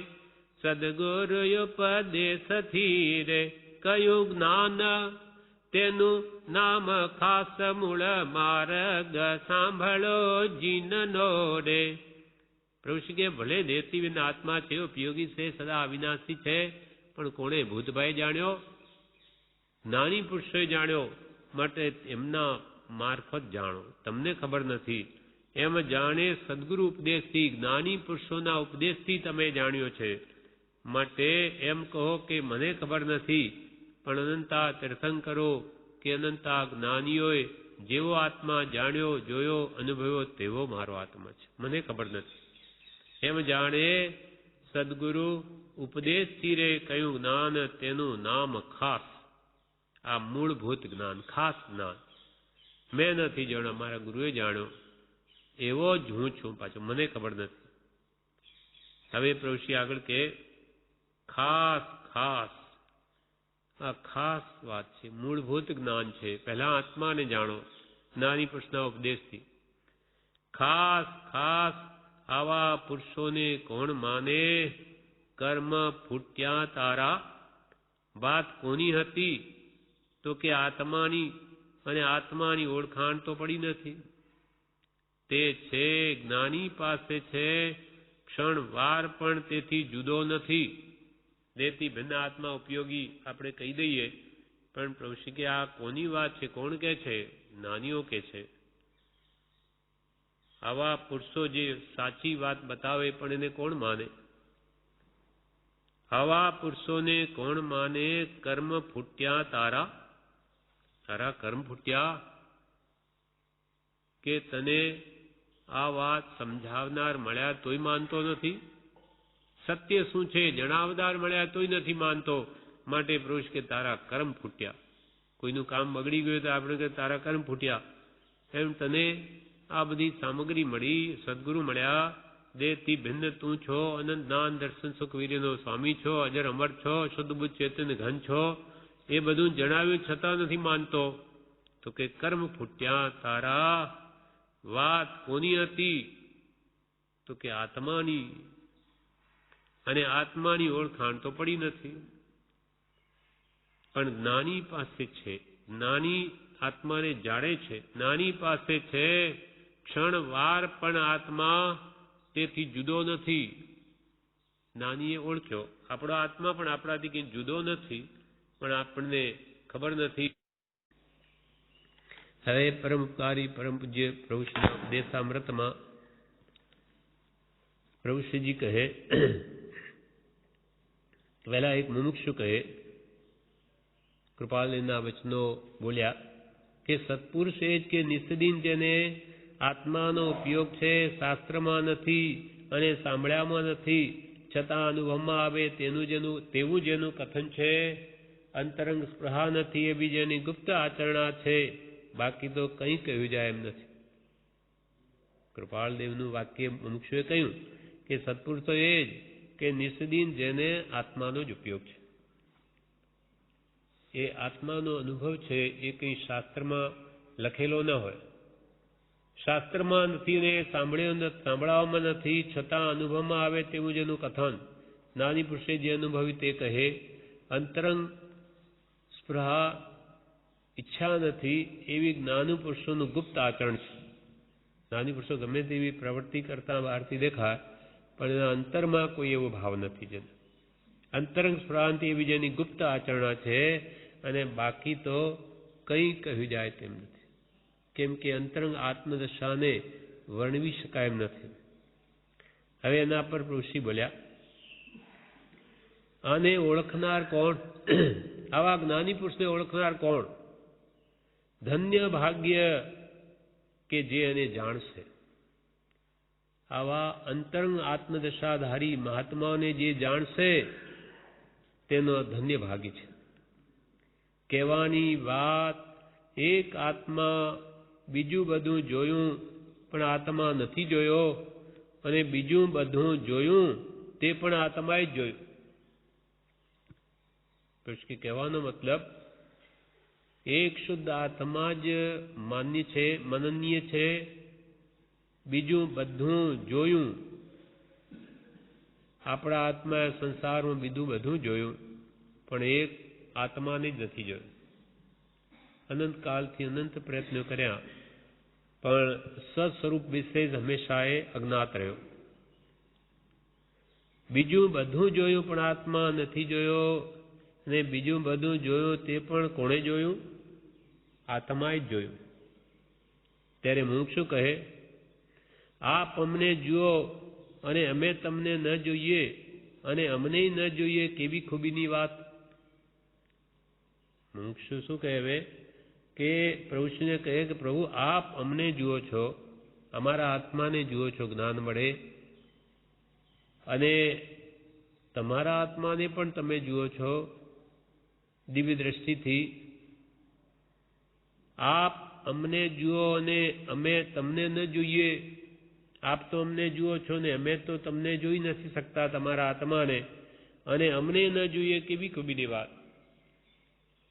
સદગુરુ ઉપદેશથી રે, કયું જ્ઞાન તેનું નામ ખાસ મૂળ માર્ગ સાંભળો જીનનો રે. પ્રભુશ્રી કે ભલે દેવતીબેન આત્મા છે, ઉપયોગી છે, સદા અવિનાશી છે, પણ કોણે ભૂતભાઈ જાણ્યો? જ્ઞાની પુરુષોએ જાણ્યો, માટે એમના મારફત જાણો. તમને ખબર નથી. એમ જાણે સદગુરુ ઉપદેશથી, જ્ઞાની પુરુષોના ઉપદેશથી તમે જાણ્યો છે. માટે એમ કહો કે મને ખબર નથી, પણ અનંતા તીર્થંકરો કે અનંતા જ્ઞાનીઓએ જેવો આત્મા જાણ્યો, જોયો, અનુભવ્યો તેવો મારો આત્મા છે. મને ખબર નથી. એમ જાણે સદગુરુ ઉપદેશથી રે, કયું જ્ઞાન તેનું નામ ખાસ. આ મૂળભૂત જ્ઞાન, ખાસ જ્ઞાન મેં નથી જાણ્યો, મારા ગુરુએ જાણ્યો, એવો જ હું છું. પાછું મને ખબર નથી. હવે પ્રભુશ્રી આગળ કે ખાસ ખાસ, આ ખાસ વાત છે, મૂળભૂત જ્ઞાન છે. પહેલા આત્માને જાણો જ્ઞાની પુરુષના ઉપદેશથી. ખાસ ખાસ આવા પુરુષોને કોણ માને? કર્મ ફૂટ્યા તારા. વાત કોની હતી? તો કે આત્માની. અને આત્માની ઓળખાણ તો પડી નથી. તે છે જ્ઞાની પાસે છે, ક્ષણવાર પણ તેથી જુદો નથી. દેહથી ભિન્ન આત્મા ઉપયોગી આપણે કહી દઈએ, પણ પ્રભુશ્રી કે આ કોની વાત છે? કોણ કે છે? જ્ઞાનીઓ કે છે. આવા પુરુષો જે સાચી વાત બતાવે, પણ એને કોણ માને? આવા પુરુષોને કોણ માને? કર્મ ફૂટ્યા તારા. તારા કર્મ ફૂટ્યા કે તને આ વાત સમજાવનાર મળ્યા તોય માનતો નથી? સત્ય શું છે જણાવનાર મળ્યા તોય નથી માનતો. માટે પુરુષ કે તારા કર્મ ફૂટ્યા. કોઈનું કામ બગડી ગયું તો આપણે કે તારા કર્મ ફૂટ્યા. એમ તને આ બધી સામગ્રી મળી, સદગુરુ મળ્યા, દેહથી ભિન્ન તું છો, અનંત જ્ઞાન દર્શન સુખ વીર્યનો સ્વામી છો, અજર અમર છો, શુદ્ધ બુદ્ધ ચેતન ઘન છો, એ બધું જણાવ્યું છતાં નથી માનતો. તો કે કર્મ ફૂટ્યા તારા. વાત કોની હતી? તો કે આત્માની. અને આત્માની ઓળખાણ તો પડી નથી. પણ જ્ઞાની પાસે છે. જ્ઞાની આત્માને જાણે છે. જ્ઞાની પાસે છે, ક્ષણવાર પણ આત્મા તેથી જુદો નથી. જ્ઞાનીએ ઓળખ્યો આપણો આત્મા પણ આપણાથી કંઈ જુદો નથી, પણ આપણને ખબર નથી. હવે પરમપકારી પરમ પૂજ્ય પ્રભુશ્રીના ઉપદેશામૃતમાં પ્રભુશ્રીજી કહે, પહેલા એક મુમુક્ષુ કહે, કૃપાલના વચનો બોલ્યા કે સત્પુરુષ એ જ કે નિસ્દિન જેને આત્માનો ઉપયોગ છે, શાસ્ત્રમાં નથી અને સાંભળ્યામાં નથી, છતાં અનુભવમાં આવે તેવું જેનું કથન છે, અંતરંગ સ્પૃહા નથી એવી જેની ગુપ્ત આચરણા છે, બાકી તો કંઈ કહ્યું જાય એમ નથી. કૃપાળદેવનું વાક્ય મુમુક્ષુએ કહ્યું કે સત્પુરુષ તો એ જ કે નિસ્દિન જેને આત્માનો જ ઉપયોગ છે. એ આત્માનો અનુભવ છે, એ કંઈ શાસ્ત્રમાં લખેલો ન હોય. શાસ્ત્રમાં નથી ને સાંભળવામાં નથી, છતાં અનુભવમાં આવે તેવું જેનું કથન, જ્ઞાની પુરુષે જે અનુભવ્યું તે કહે. અંતરંગ સ્પૃહા ઈચ્છા નથી એવી જ્ઞાની પુરુષોનું ગુપ્ત આચરણ છે. જ્ઞાની પુરુષો ગમે તેવી પ્રવૃત્તિ કરતા બહારથી દેખાય, પણ એના અંતરમાં કોઈ એવો ભાવ નથી. જેને અંતરંગ સ્પૃહાંતિ એવી જેની ગુપ્ત આચરણા છે, અને બાકી તો કંઈ કહ્યું જાય તેમ નથી. કેમ કે અંતરંગ આત્મદશાને વર્ણવી શકાય એમ નથી. હવે એના પર ઋષિ બોલ્યા, આને ઓળખનાર કોણ? આવા જ્ઞાની પુરુષને ઓળખનાર કોણ? ધન્ય ભાગ્ય કે જે એને જાણશે. આવા અંતરંગ આત્મદશાધારી મહાત્માઓને જે જાણશે તેનો ધન્ય ભાગ્ય છે. કહેવાની વાત એક આત્મા બીજું બધું જોયું પણ આત્મા નથી જોયો, અને બીજું બધું જોયું તે પણ આત્માએ જ જોયું. પછી કહેવાનો મતલબ એક શુદ્ધ આત્મા જ માન્ય છે, મનનીય છે. બીજું બધું જોયું, આપણા આત્માએ સંસારમાં બીજું બધું જોયું, પણ એક આત્માને જ નથી જોયું. અનંતકાળથી અનંત પ્રયત્નો કર્યા, પણ સસ્વરૂપ વિશે જ હંમેશાએ અજ્ઞાત રહ્યો. બીજું બધું જોયું પણ આત્મા નથી જોયો, અને બીજું બધું જોયું તે પણ કોણે જોયું? આત્માએ જ જોયું. ત્યારે મુમુક્ષુ કહે, આપ અમને જુઓ અને અમે તમને ન જોઈએ, અને અમને ન જોઈએ, કેવી ખૂબીની વાત. મુમુક્ષુ શું કહે હવે કે પ્રભુશ્રીને કહે કે પ્રભુ આપ અમને જુઓ છો, અમારા આત્માને જુઓ છો જ્ઞાન મળે, અને તમારા આત્માને પણ તમે જુઓ છો દિવ્ય દ્રષ્ટિથી. આપ અમને જુઓ અને અમે તમને ન જોઈએ. આપ તો અમને જુઓ છો ને અમે તો તમને જોઈ નથી શકતા તમારા આત્માને, અને અમને ન જોઈએ, કેવી ખૂબીની વાત.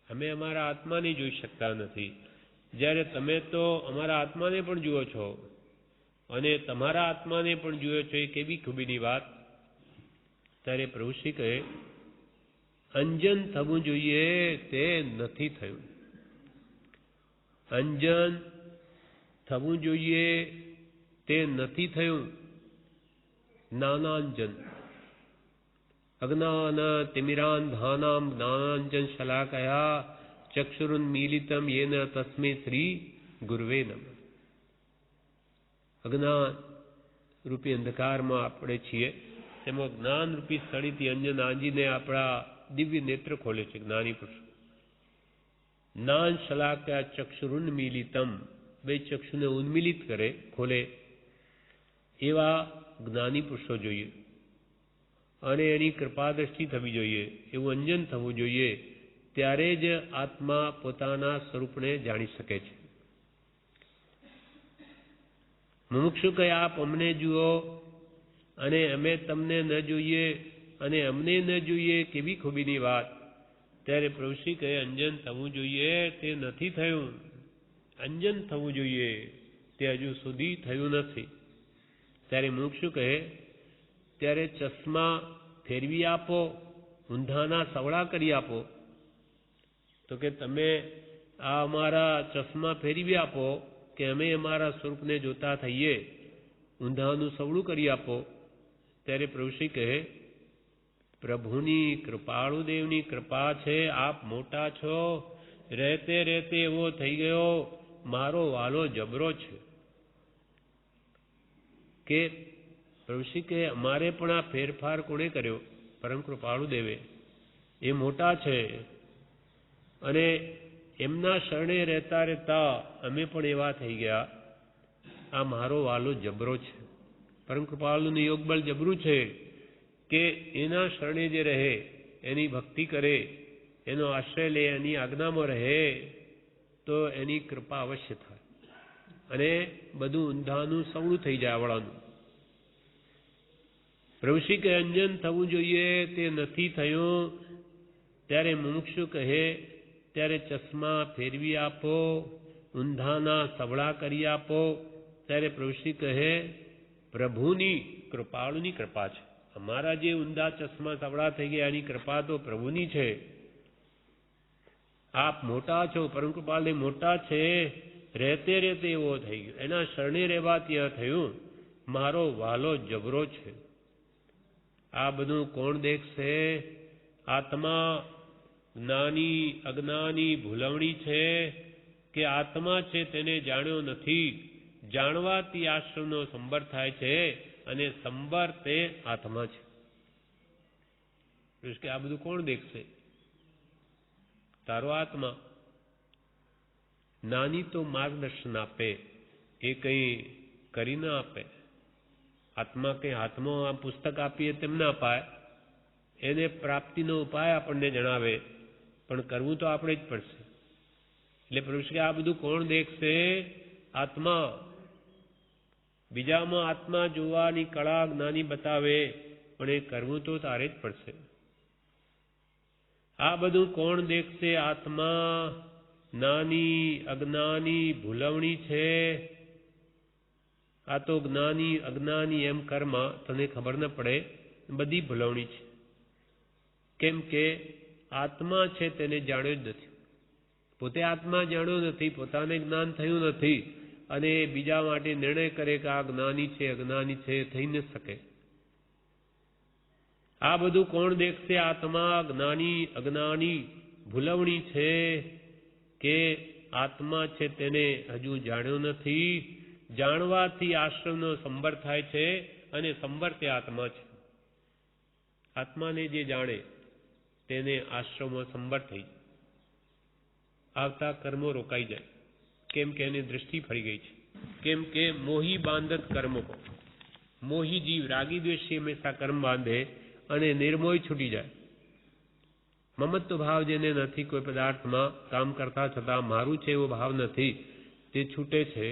અમે અમારા આત્માને જોઈ શકતા નથી, જ્યારે તમે તો અમારા આત્માને પણ જુઓ છો અને તમારા આત્માને પણ જુઓ છો, એ કેવી ખૂબીની વાત. ત્યારે પ્રભુશ્રી કહે, અંજન થવું જોઈએ તે નથી થયું. અંજન થવું જોઈએ તે નથી થયું. જ્ઞાનાંજન અજ્ઞાન તિમિરાંધાનામ જ્ઞાનાંજન શલાકયા ચક્ષુરુન્મીલિતમ યેન તસ્મે શ્રી ગુરુવે નમઃ. અજ્ઞાન રૂપી અંધકારમાં આપણે છીએ, તેમાં જ્ઞાન રૂપી સ્થળીથી અંજન આંજીને આપણા દિવ્ય નેત્ર ખોલે છે જ્ઞાની પુરુષ. જ્ઞાન શલાકયા ચક્ષુરુન્મીલિતમ, બે ચક્ષુને ઉન્મિલિત કરે, ખોલે, એવા જ્ઞાની પુરુષો જોઈએ, અને એની કૃપા દ્રષ્ટિ થવી જોઈએ, એવું અંજન થવું જોઈએ. ત્યારે જ આત્મા પોતાના સ્વરૂપને જાણી શકે છે. મુમુક્ષુ કહે, આપ અમને જુઓ અને અમે તમને ન જોઈએ, અને અમને ન જોઈએ, કેવી ખૂબીની વાત. ત્યારે પ્રભુશ્રી કહે, અંજન થવું જોઈએ તે નથી થયું. અંજન થવું જોઈએ તે હજુ સુધી થયું નથી. ત્યારે મુમુક્ષુ કહે, ત્યારે ચશ્મા ફેરવી આપો, ઊંધાના સવળા કરી આપો. તો કે તમે આ અમારા ચશ્મા ફેરવી આપો કે અમે અમારા સ્વરૂપને જોતા થઈએ, ઊંધાનું સવળું કરી આપો. ત્યારે પ્રભુશ્રી કહે, પ્રભુની કૃપાળુદેવની કૃપા છે, આપ મોટા છો, રહેતે રહેતે એવો થઈ ગયો, મારો વાલો જબરો છે. કે પ્રભુશ્રી કહે, અમારે પણ આ ફેરફાર કોણે કર્યો? પરમ કૃપાળુ દેવે. એ મોટા છે, અને એમના શરણે રહેતા રહેતા અમે પણ એવા થઈ ગયા. આ મારો વાલો જબરો છે. પરમ કૃપાળુનું યોગબળ જબરું છે કે એના શરણે જે રહે, એની ભક્તિ કરે, એનો આશ્રય લે, એની આજ્ઞામાં રહે, તો એની કૃપા અવશ્ય થાય, અને બધું ઊંધાનું સવળું થઈ જાય આવડાનું. પ્રભુશ્રી કહે, અંજન થવું જોઈએ તે નથી થયું. ત્યારે મુમુક્ષુ કહે, ત્યારે ચશ્મા ફેરવી આપો, ઊંધાના સવળા કરી આપો. ત્યારે પ્રભુશ્રી કહે, પ્રભુની કૃપાળુની કૃપા છે. અમારા જે ઊંધા ચશ્મા સવળા થઈ ગયા એની કૃપા તો પ્રભુની છે. આપ મોટા છો, પરમ કૃપાળુ મોટા છે, રહેતે રહેતે એવો થઈ ગયો, એના શરણે રહેવાથી આ થયું, મારો વાલો જબરો છે. આ બધું કોણ દેખશે? આત્મા જ્ઞાની અજ્ઞાની ભૂલવણી છે કે આત્મા છે તેને જાણ્યો નથી. જાણવાથી આશ્રમનો સંબર થાય છે, અને સંબર તે આત્મા છે. કે આ બધું કોણ દેખશે? તારો આત્મા. જ્ઞાની તો માર્ગદર્શન આપે, એ કંઈ કરી ના આપે. આત્મા કંઈ હાથમાં આ પુસ્તક આપીએ તેમ ના અપાય, એને પ્રાપ્તિનો ઉપાય આપણને જણાવે, પણ કરવું તો આપણે જ પડશે. એટલે પ્રભુ કે આ બધું કોણ દેખશે? આત્મા. બીજામાં આત્મા જોવાની કળા જ્ઞાની બતાવે, પણ એ કરવું તો તારે જ પડશે. આ બધું કોણ દેખશે? આત્મા જ્ઞાની અજ્ઞાની ભૂલવણી છે. આ તો જ્ઞાની અજ્ઞાની એમ કર્મ તને ખબર ન પડે, બધી ભૂલવણી છે. કેમ કે આત્મા છે તેને જાણ્યો જ નથી. પોતે આત્મા જાણ્યો નથી, પોતાને જ્ઞાન થયું નથી, અને બીજા માટે નિર્ણય કરે કે આ જ્ઞાની છે અજ્ઞાની છે, થઈ ન શકે. આ બધું કોણ દેખશે? આત્મા જ્ઞાની અજ્ઞાની ભૂલવણી છે કે આત્મા છે તેને હજુ જાણ્યો નથી. જાણવાથી આશ્રમનો સંબર થાય છે, અને સંબર તે આત્મા છે. આત્માને જે જાણે તેને આશ્રમમાં સંબર થઈ આવતા કર્મો રોકાઈ જાય. કેમ કે એની દૃષ્ટિ ફરી ગઈ છે. કેમ કે મોહી બાંધત કર્મ કો, મોહી જીવ રાગી દ્વેષી હંમેશા કર્મ બાંધે અને નિર્મોહી છૂટી જાય. મમત્વ ભાવ જેને નથી, કોઈ પદાર્થમાં કામ કરતા છતાં મારું છે એવો ભાવ નથી, તે છૂટે છે.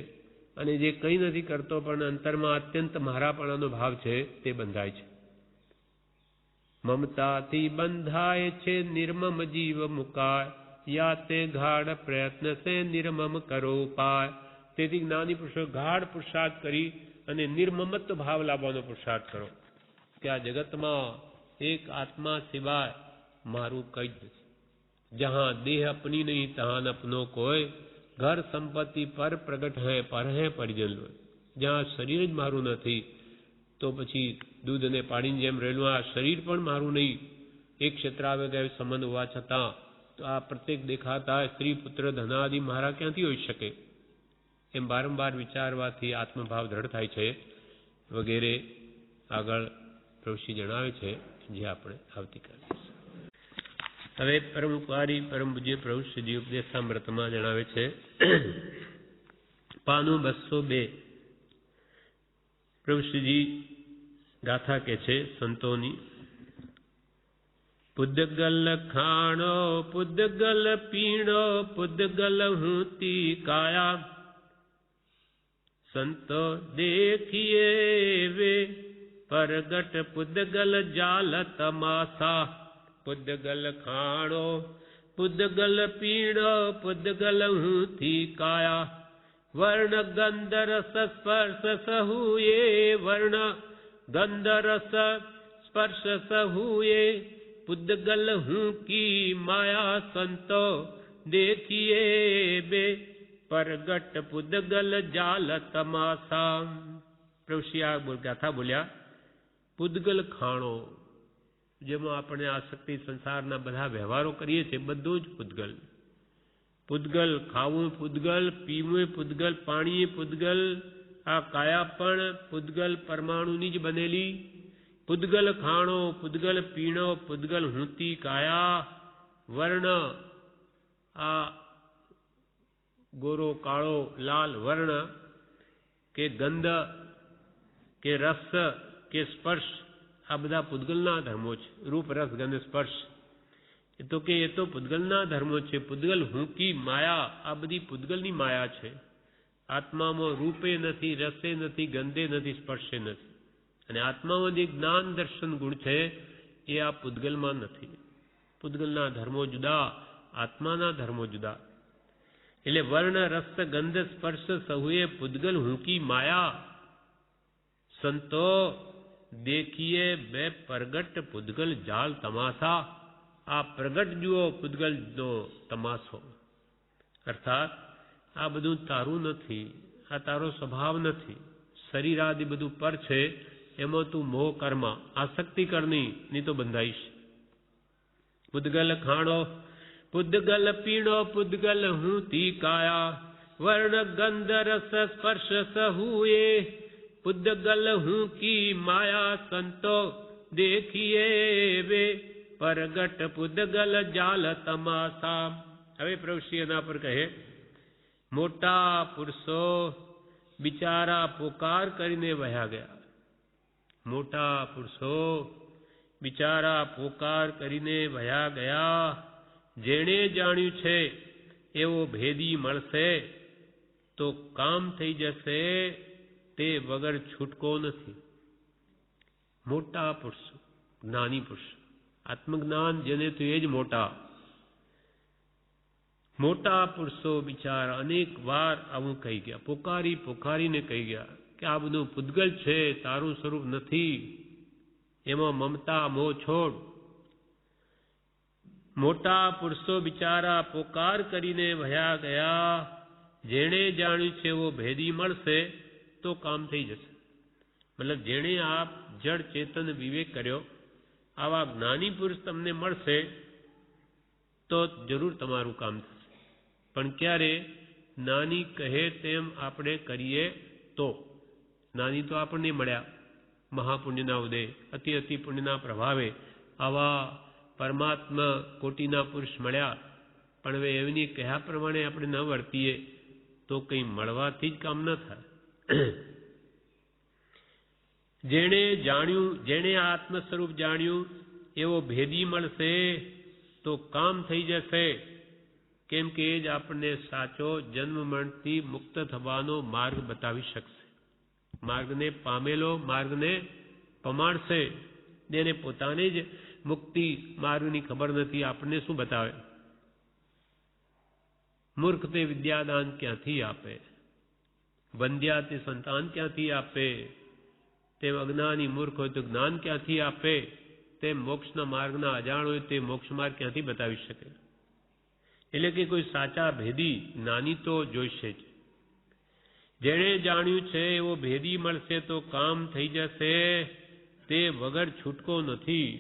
અને જે કંઈ નથી કરતો પણ અંતરમાં અત્યંત મારાપણાનો ભાવ છે તે બંધાય છે. મમતાથી બંધાય છે નિર્મમ જીવ મુકાય, યા તે ગાઢ પ્રયત્ન સે નિર્મમ કરો પાય. તેથી જ્ઞાની પુરુષો ગાઢ પુરુષાર્થ કરી અને નિર્મમત્વ ભાવ લાવવાનો પુરુષાર્થ કરો કે આ જગતમાં એક આત્મા સિવાય મારું કંઈ જ નથી. જહાં દેહ અપની નહીં તહાં અપનો કોઈ, ઘર સંપત્તિ પર પ્રગટ હૈ પર હૈ પરિજન લોય. જ્યાં શરીર જ મારું નથી તો પછી દૂધ અને પાણીની જેમ રહેલું આ શરીર પણ મારું નહીં. એક ક્ષેત્ર આવે ગયા સંબંધ હોવા છતાં તો આ પ્રત્યેક દેખાતા સ્ત્રી પુત્ર ધનાદિ મારા ક્યાંથી હોઈ શકે? એમ વારંવાર વિચારવાથી આત્મભાવ દ્રઢ થાય છે વગેરે આગળ પ્રભુશ્રી જણાવે છે, જે આપણે આવતીકાલે. હવે પરમ ઉપકારી પરમ પૂજ્ય પ્રભુશ્રીજી ઉપદેશામૃતમાં જણાવે છે, પાનું 202. પ્રભુશ્રીજી ગાથા કે છે સંતોની. પુદ્ગલ ખાણો પુદ્ગલ પીણો પુદ્ગલ હૂતી કાયા, સંતો દેખીએ વે પરગટ પુદ્ગલ જાલ તમાસા. પુદ્ગલ ખાણો પુદ્ગલ પીણો પુદ્ગલ હૂતી કાયા, વર્ણ ગંધ રસ સ્પર્શ સહુએ વર્ણ ગંધ રસ સ્પર્શ સહુએ, પુદ્ગલ હું કી માયા સંતો દેખીએ બે પરગટ પુદ્ગલ જાલ તમાસા. પ્રભુશ્રી આ ગાથા બોલ્યા, પુદ્ગલ ખાણો, જેમાં આપણે આસક્તિ સંસારના બધા વ્યવહારો કરીએ છીએ બધું જ પૂતગલ. પૂતગલ ખાવું પૂતગલ, પીવું પૂતગલ, પાણી પૂતગલ, આ કાયા પણ પૂતગલ પરમાણુની જ બનેલી. પૂતગલ ખાણો પૂતગલ પીણો પૂતગલ હૂતી કાયા, વર્ણ આ ગોરો કાળો લાલ વર્ણ કે ગંધ કે રસ કે સ્પર્શ, આ બધા પૂતગલના ધર્મો છે. રૂપ રસ ગંધ સ્પર્શ એ તો પૂતગલના ધર્મો છે. પૂતગલ હું કી માયા, આ બધી પૂતગલની માયા છે. આત્મામાં રૂપે નથી, રસે નથી, ગંધે નથી, સ્પર્શે નથી. અને આત્મામાં જે જ્ઞાન દર્શન ગુણ છે એ આ પૂતગલમાં નથી. પૂતગલના ધર્મો જુદા, આત્માના ધર્મો જુદા. એટલે વર્ણ રસ ગંધ સ્પર્શ સહુએ પૂતગલ હું કી માયા, સંતો દેખીએ બે પ્રગટ પૂતગલ જાલ તમાસા. આ પ્રગટ જુઓ પૂતગલનો તમાસો. અર્થાત આ બધું તારું નથી, આ તારો સ્વભાવ નથી. શરીર આદિ બધું પર છે, એમાં તું મોહ કર્મ આસક્તિ કરની નહીં તો બંધાઈશ. પૂતગલ ખાણો પૂતગલ પીણો પૂતગલ હૂતી કાયા, વર્ણ ગંધ રસ સ્પર્શ સહુએ, પૂતગલ હું કી માયા સંતો દેખીએ વે પરગટ પૂતગલ જાલ તમાસા. હવે પ્રભુશ્રી એના પર કહે, મોટા પુરુષો બિચારા પોકાર કરીને વહ્યા ગયા. મોટા પુરુષો બિચારા પોકાર કરીને વહ્યા ગયા. જેણે જાણ્યું છે એવો ભેદી મળશે તો કામ થઈ જશે, તે વગર છૂટકો નથી. મોટા પુરુષો, જ્ઞાની પુરુષ, આત્મજ્ઞાન જેને તો એ જ મોટા. મોટા પુરુષો બિચારા અનેક વાર આવું કહી ગયા, પોકારીને કહી ગયા કે આ બધું પૂતગલ છે, તારું સ્વરૂપ નથી, એમાં મમતા મોહ છોડ. મોટા પુરુષો બિચારા પોકાર કરીને વહ્યા ગયા. જેણે જાણ્યું છે એવો ભેદી મળશે તો કામ થઈ જશે. મતલબ જેણે આ જડ ચેતન વિવેક કર્યો, આવા જ્ઞાની પુરુષ તમને મળશે તો જરૂર તમારું કામ થશે. પણ ક્યારે? જ્ઞાની કહે તેમ આપણે કરીએ તો. જ્ઞાની તો આપણને મળ્યા મહાપુણ્યના ઉદય, અતિ પુણ્યના પ્રભાવે આવા પરમાત્મા કોટીના પુરુષ મળ્યા. પણ હવે એમની કહ્યા પ્રમાણે આપણે ન વર્તીએ તો કંઈ મળવાથી જ કામ ન થાય. જેણે જાણ્યું, જેણે આત્મ સ્વરૂપ જાણ્યું એવો ભેદી મળશે તો કામ થઈ જશે. કેમ કે એ જ આપણને સાચો જન્મ મરણથી મુક્ત થવાનો માર્ગ બતાવી શકશે. માર્ગને પામેલો માર્ગને પમાડશે. જેને પોતાને જ મુક્તિ માર્ગની ખબર નથી, આપણને શું બતાવે? મૂર્ખ તે વિદ્યાદાન ક્યાંથી આપે? વંદ્યા તે સંતાન ક્યાંથી આપે? તેમ અજ્ઞાની મૂર્ખ હોય તો જ્ઞાન ક્યાંથી આપે? તેમ મોક્ષના માર્ગના અજાણ હોય તે મોક્ષ માર્ગ ક્યાંથી બતાવી શકે? એટલે કે કોઈ સાચા ભેદી જ્ઞાની તો જોઈશે જ. જેણે જાણ્યું છે એવો ભેદી મળશે તો કામ થઈ જશે, તે વગર છૂટકો નથી.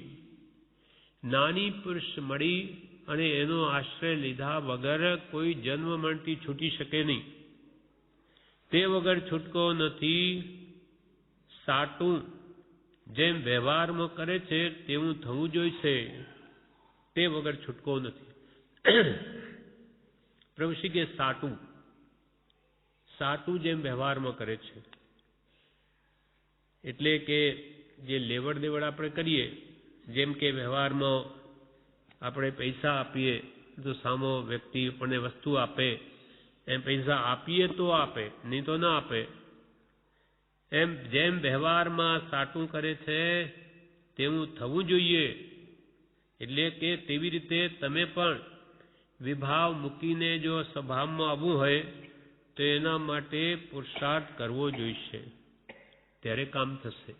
જ્ઞાની પુરુષ મળી અને એનો આશ્રય લીધા વગર કોઈ જન્મ મરણથી છૂટી શકે નહીં. તે વગર છૂટકો નથી. સાટું જેમ વ્યવહારમાં કરે છે તેવું થવું જોઈશે, તે વગર છૂટકો નથી. પ્રભુ શ્રી કે સાટું જેમ વ્યવહારમાં કરે છે, એટલે કે જે લેવડ દેવડ આપણે કરીએ, જેમ કે વ્યવહારમાં આપણે પૈસા આપીએ તો સામો વ્યક્તિ આપણને વસ્તુ આપે, એમ પૈસા આપીએ તો આપે, નહીં તો ના આપે. એમ જેમ વ્યવહારમાં સાટું કરે છે તેવું થવું જોઈએ. એટલે કે તેવી રીતે તમે પણ વિભાવ મૂકીને જો સ્વભાવમાં આવવું હોય તો એના માટે પુરુષાર્થ કરવો જોઈશે, ત્યારે કામ થશે.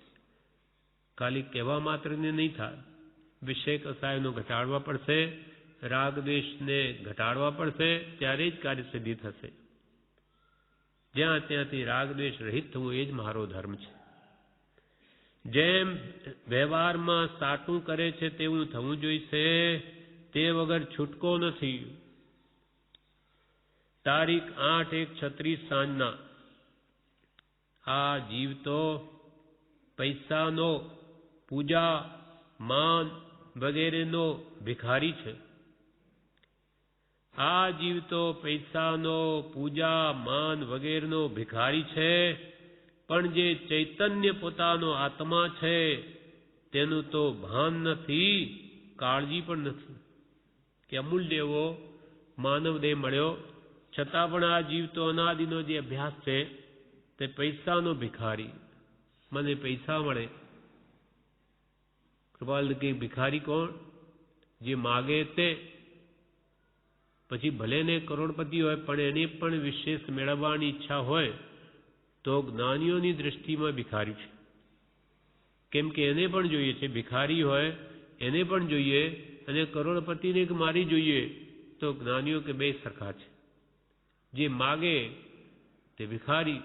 ખાલી કહેવા માત્રને નહીં થાય. વિષય કસાયનો ઘટાડવા પડશે, રાગ દ્વેષને ઘટાડવા પડશે, ત્યારે જ કાર્યસિદ્ધિ થશે. જ્યાં ત્યાંથી રાગ દ્વેષ રહિત થવું એ જ મારો ધર્મ છે. જેમ વ્યવહારમાં સાટું કરે છે તેવું થવું જોઈશે, તે વગર છૂટકો નથી. તારીખ 8/1/36 સાંજના આ જીવ તો પૈસાનો, પૂજા, માન વગેરેનો ભિખારી છે. આ જીવ તો પૈસાનો, પૂજા, માન વગેરેનો ભિખારી છે. પણ જે ચૈતન્ય પોતાનો આત્મા છે તેનું તો ભાન નથી, કાળજી પણ નથી. કે અમૂલ્ય એવો માનવ દેહ મળ્યો, છતાં પણ આ જીવ તો અનાદિનો જે અભ્યાસ છે તે પૈસાનો ભિખારી. મને પૈસા મળે. કૃપાલ કે ભિખારી કોણ? જે માગે તે. પછી ભલે ને કરોડપતિ હોય પણ એને પણ વિશેષ મેળવવાની ઈચ્છા હોય તો જ્ઞાનીઓની દૃષ્ટિમાં ભિખારી છે. કેમ કે એને પણ જોઈએ છે. ભિખારી હોય એને પણ જોઈએ અને કરોડપતિને મારી જોઈએ તો જ્ઞાનીઓ કે બે સરખા છે. જે માગે તે ભિખારી,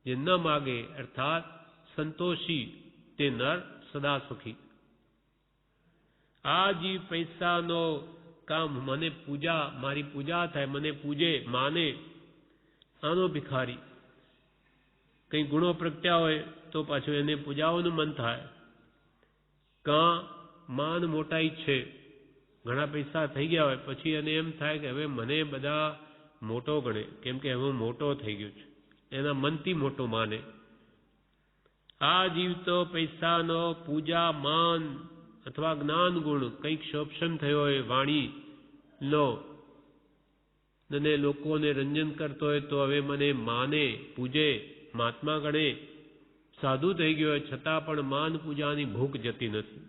જે ન માગે અર્થાત સંતોષી તે નર સદા સુખી. આ જીવ પૈસાનો કામ, મને પૂજા, મારી પૂજા થાય, મને પૂજે, માને, આનો ભિખારી. કંઈ ગુણો પ્રગટ્યા હોય તો પાછું એને પૂજાઓનું મન થાય. કાં માન મોટાઈ છે, ઘણા પૈસા થઈ ગયા હોય પછી એને એમ થાય કે હવે મને બધા મોટો ગણે, કેમ કે હવે મોટો થઈ ગયો છે, એના મનથી મોટો માને. આ જીવ તો પૈસાનો, પૂજા, માન અથવા જ્ઞાન ગુણ કંઈક શોષણ થયો હોય વાણીનો અને લોકોને રંજન કરતો હોય તો હવે મને માને, પૂજે, મહાત્મા ગણે સાધુ થઈ ગયો છતાં પણ માન પૂજાની ભૂખ જતી નથી.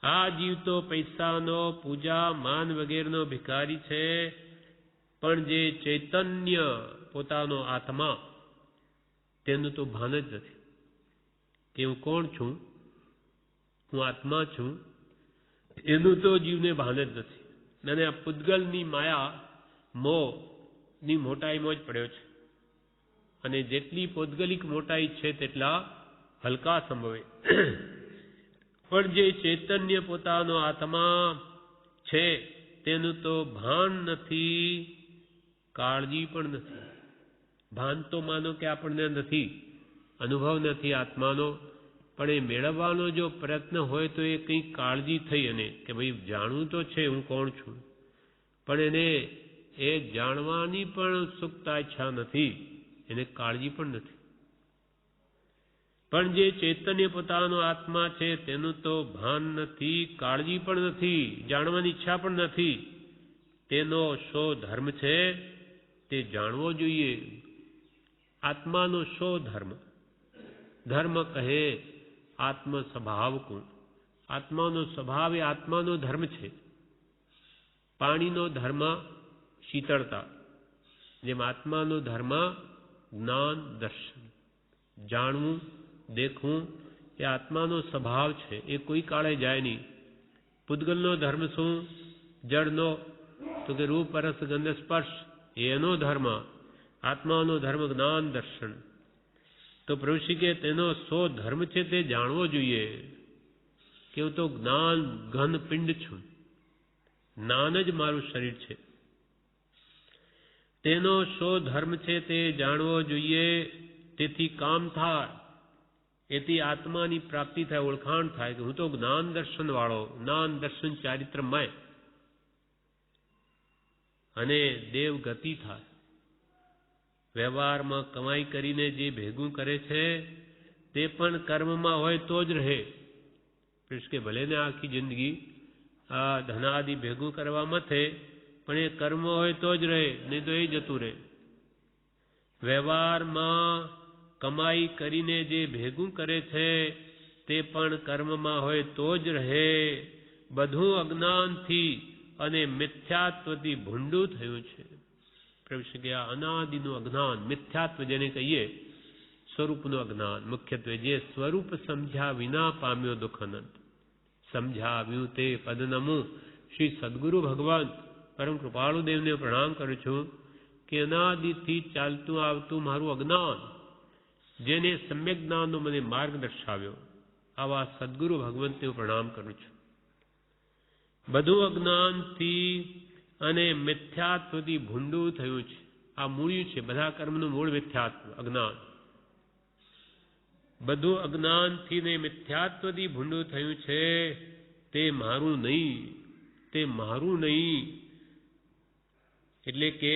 આ જીવ તો પૈસાનો, પૂજા, માન વગેરેનો ભિખારી છે, પણ જે ચૈતન્ય પોતાનો આત્મા તેનું તો ભાન જ નથી કે હું કોણ છું, હું આત્મા છું, એનું તો જીવને ભાન જ નથી. અને આ પૂતગલની માયા મોહની મોટાઈમાં જ પડ્યો છે. અને જેટલી પૌદ્ગલિક મોટાઈ છે તેટલા હલકા સંભવે. પણ જે ચૈતન્ય પોતાનો આત્મા છે તેનું તો ભાન નથી, કાળજી પણ નથી. ભાન તો માનો કે આપણને નથી, અનુભવ નથી આત્માનો, પણ એ મેળવવાનો જો પ્રયત્ન હોય તો એ કંઈક કાળજી થઈ અને કે ભાઈ જાણવું તો છે હું કોણ છું, પણ એને એ જાણવાની પણ ઉત્સુકતા ઈચ્છા નથી, એને કાળજી પણ નથી. પણ જે ચૈતન્ય પોતાનો આત્મા છે તેનું તો ભાન નથી, કાળજી પણ નથી, જાણવાની ઈચ્છા પણ નથી. તેનો શો ધર્મ છે તે જાણવો જોઈએ. આત્માનો શો ધર્મ? ધર્મ કહે આત્મ સ્વભાવ કો. આત્માનો સ્વભાવ એ આત્માનો ધર્મ છે. પાણીનો ધર્મ શીતળતા, જેમ આત્માનો ધર્મ જ્ઞાન દર્શન, જાણવું, દેખવું એ આત્માનો સ્વભાવ છે, એ કોઈ કાળે જાય નહીં. પૂતગલનો ધર્મ શું? જળનો તો કે રૂપ રસ ગંધ સ્પર્શ એનો ધર્મ. આત્માનો ધર્મ જ્ઞાન દર્શન. તો પ્રભુ કે તેનો સો ધર્મ છે તે જાણવો જોઈએ કે હું તો જ્ઞાન ઘન પિંડ છું, જ્ઞાન જ મારું શરીર છે. તેનો શો ધર્મ છે તે જાણવો જોઈએ. તેથી કામ થાય, એથી આત્માની પ્રાપ્તિ થાય, ઓળખાણ થાય કે હું તો જ્ઞાન દર્શન વાળો, જ્ઞાન દર્શન ચારિત્રમય, અને દેવ ગતિ થાય. વ્યવહારમાં કમાઈ કરીને જે ભેગું કરે છે તે પણ કર્મમાં હોય તો જ રહે. કે ભલે ને આખી જિંદગી આ ધનાદિ ભેગું કરવા મથે, પણ એ કર્મ હોય તો જ રહે, નહીં તો એ જતું રહે. વ્યવહારમાં કમાઈ કરીને જે ભેગું કરે છે તે પણ કર્મમાં હોય તો જ રહે. બધું અજ્ઞાનથી અને મિથ્યાત્વથી ભૂંડું થયું છે. પ્રભુ કે આ અનાદિનું અજ્ઞાન, મિથ્યાત્વ જેને કહીએ, સ્વરૂપનું અજ્ઞાન, મુખ્યત્વે જે સ્વરૂપ સમજ્યા વિના પામ્યો દુઃખ અનંત. સમજાવ્યું તે પદનમું શ્રી સદગુરુ ભગવાન પરમ કૃપાળુ દેવને પ્રણામ કરું છું કે અનાદિથી ચાલતું આવતું મારું અજ્ઞાન, જેને સમ્યક જ્ઞાનનો મને માર્ગ દર્શાવ્યો, આવા સદગુરુ ભગવંતને પ્રણામ કરું છું. બધું અજ્ઞાનથી અને મિથ્યાત્વથી ભૂંડું થયું છે. આ મૂળ્યું છે, બધા કર્મનું મૂળ મિથ્યાત્વ, અજ્ઞાન. બધું અજ્ઞાનથી ને મિથ્યાત્વથી ભૂંડું થયું છે. તે મારું નહીં, તે મારું નહીં. એટલે કે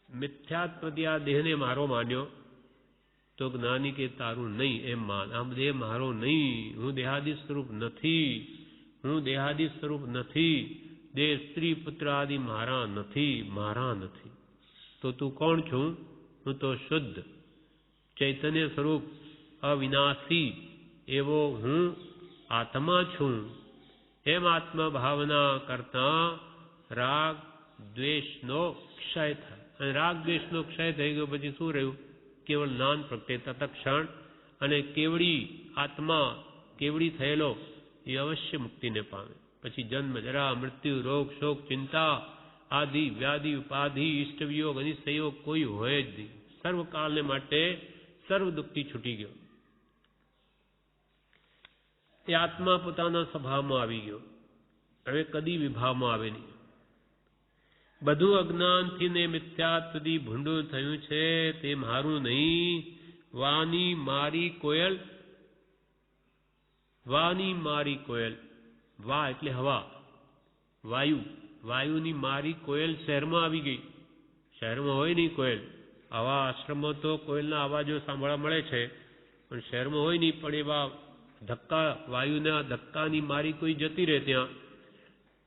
મિથ્યાત્વથી આ દેહને મારો માન્યો તો જ્ઞાની કે તારું નહીં એમ માન. આમ દેહ મારો નહીં, હું દેહાદિ સ્વરૂપ નથી, હું દેહાદિ સ્વરૂપ નથી. દેહ સ્ત્રી પુત્ર આદિ મારા નથી, મારા નથી. તો તું કોણ છું? હું તો શુદ્ધ ચૈતન્ય સ્વરૂપ અવિનાશી એવો હું આત્મા છું. એમ આત્મા ભાવના કરતા રાગ દ્વેષનો ક્ષય થાય. અને રાગ દ્વેષનો ક્ષય થઈ ગયો પછી શું રહ્યું? કેવળ જ્ઞાન પ્રગટે તત્ક્ષણ. અને કેવડી આત્મા, કેવડી થયેલો એ અવશ્ય મુક્તિને પામે. પછી જન્મ જરા મૃત્યુ રોગ શોક ચિંતા આદિ વ્યાધિ ઉપાધિ ઇષ્ટવિયોગ અનિષ્ટયોગ કોઈ હોય જ નહીં. સર્વકાળને માટે સર્વ દુઃખથી છૂટી ગયો. એ આત્મા પોતાના સ્વભાવમાં આવી ગયો, હવે કદી વિભાવમાં આવે નહીં. બધું અજ્ઞાનથી ને મિથ્યાત્વથી ભૂંડું થયું છે. તે મારું નહીં. વાની મારી કોયલ, વાની મારી કોયલ. વા એટલે હવા, વાયુ. વાયુની મારી કોયલ શહેરમાં આવી ગઈ. શહેરમાં હોય નહીં કોયલ. આવા આશ્રમમાં તો કોયલના અવાજો સાંભળવા મળે છે, પણ શહેરમાં હોય નહીં. પણ એવા ધક્કા, વાયુના ધક્કાની મારી કોઈ જતી રહે ત્યાં,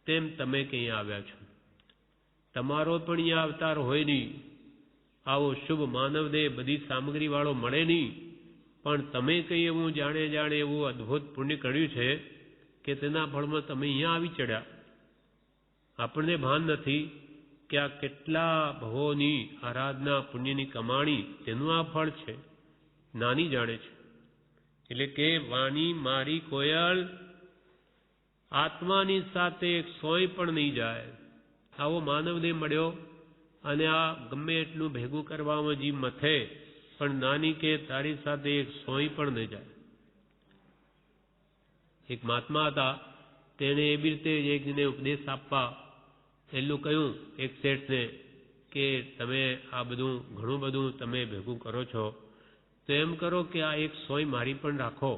તેમ તમે ક્યાં આવ્યા છો. તમારો પણ અહીંયા અવતાર હોય નહીં, આવો શુભ માનવદેહ બધી સામગ્રીવાળો મળે નહીં, પણ તમે કંઈ એવું જાણે એવું અદ્ભુત પુણ્ય કર્યું છે કે તેના ફળમાં તમે અહીંયા આવી ચડ્યા. આપણને ભાન નથી કે આ કેટલા ભવોની આરાધના પુણ્યની કમાણી તેનું આ ફળ છે. નાની જાણે છે. એટલે કે વાણી મારી કોયલ આત્માની સાથે એક સોય પણ નહીં જાય. આવો માનવદેહ મળ્યો અને આ ગમે એટલું ભેગું કરવામાં જીવ મથે, પણ નાની કે તારી સાથે એક સોય પણ નહીં જાય. એક મહાત્મા હતા, તેણે એવી રીતે એકને ઉપદેશ આપવા એટલું કહ્યું એક શેઠને કે તમે આ બધું ઘણું બધું તમે ભેગું કરો છો, તો એમ કરો કે આ એક સોય મારી પણ રાખો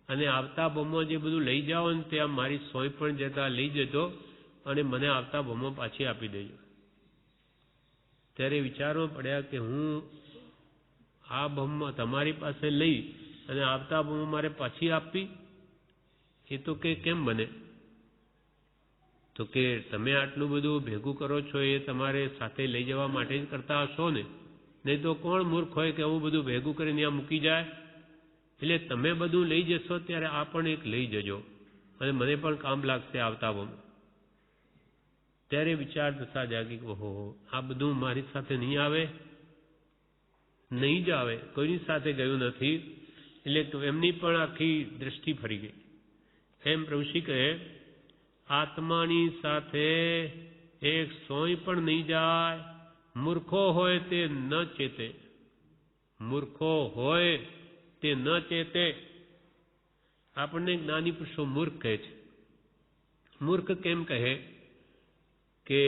અને આવતા બોમમાં જે બધું લઈ જાઓ ને તે મારી સોય પણ જતા લઈ જજો અને મને આવતા બોમમાં પાછી આપી દેજો. ત્યારે વિચારવા પડ્યા કે હું આ બોમમાં તમારી પાસે લઈ અને આવતા બોમમાં મારે પાછી આપવી, એ તો કે કેમ બને? તો કે તમે આટલું બધું ભેગું કરો છો એ તમારે સાથે લઈ જવા માટે જ કરતા હશો ને, નહીં તો કોણ મૂર્ખ હોય કે હું બધું ભેગું કરીને ત્યાં મૂકી જાય? એટલે તમે બધું લઈ જશો ત્યારે આ પણ એક લઈ જજો અને મને પણ કામ લાગશે આવતા બોમ. ત્યારે વિચાર થતા જાગી કે ઓહો, આ બધું મારી સાથે નહીં આવે, નહીં જ આવે, કોઈની સાથે ગયું નથી. એટલે એમની પણ આખી દ્રષ્ટિ ફરી ગઈ. એમ પ્રભુશ્રી કહે આત્માની સાથે એક સોય પણ નહીં જાય. મૂર્ખો હોય તે ન ચેતે, મૂર્ખો હોય તે ન ચેતે. આપણને જ્ઞાની પુરુષો મૂર્ખ કહે છે. મૂર્ખ કેમ કહે? કે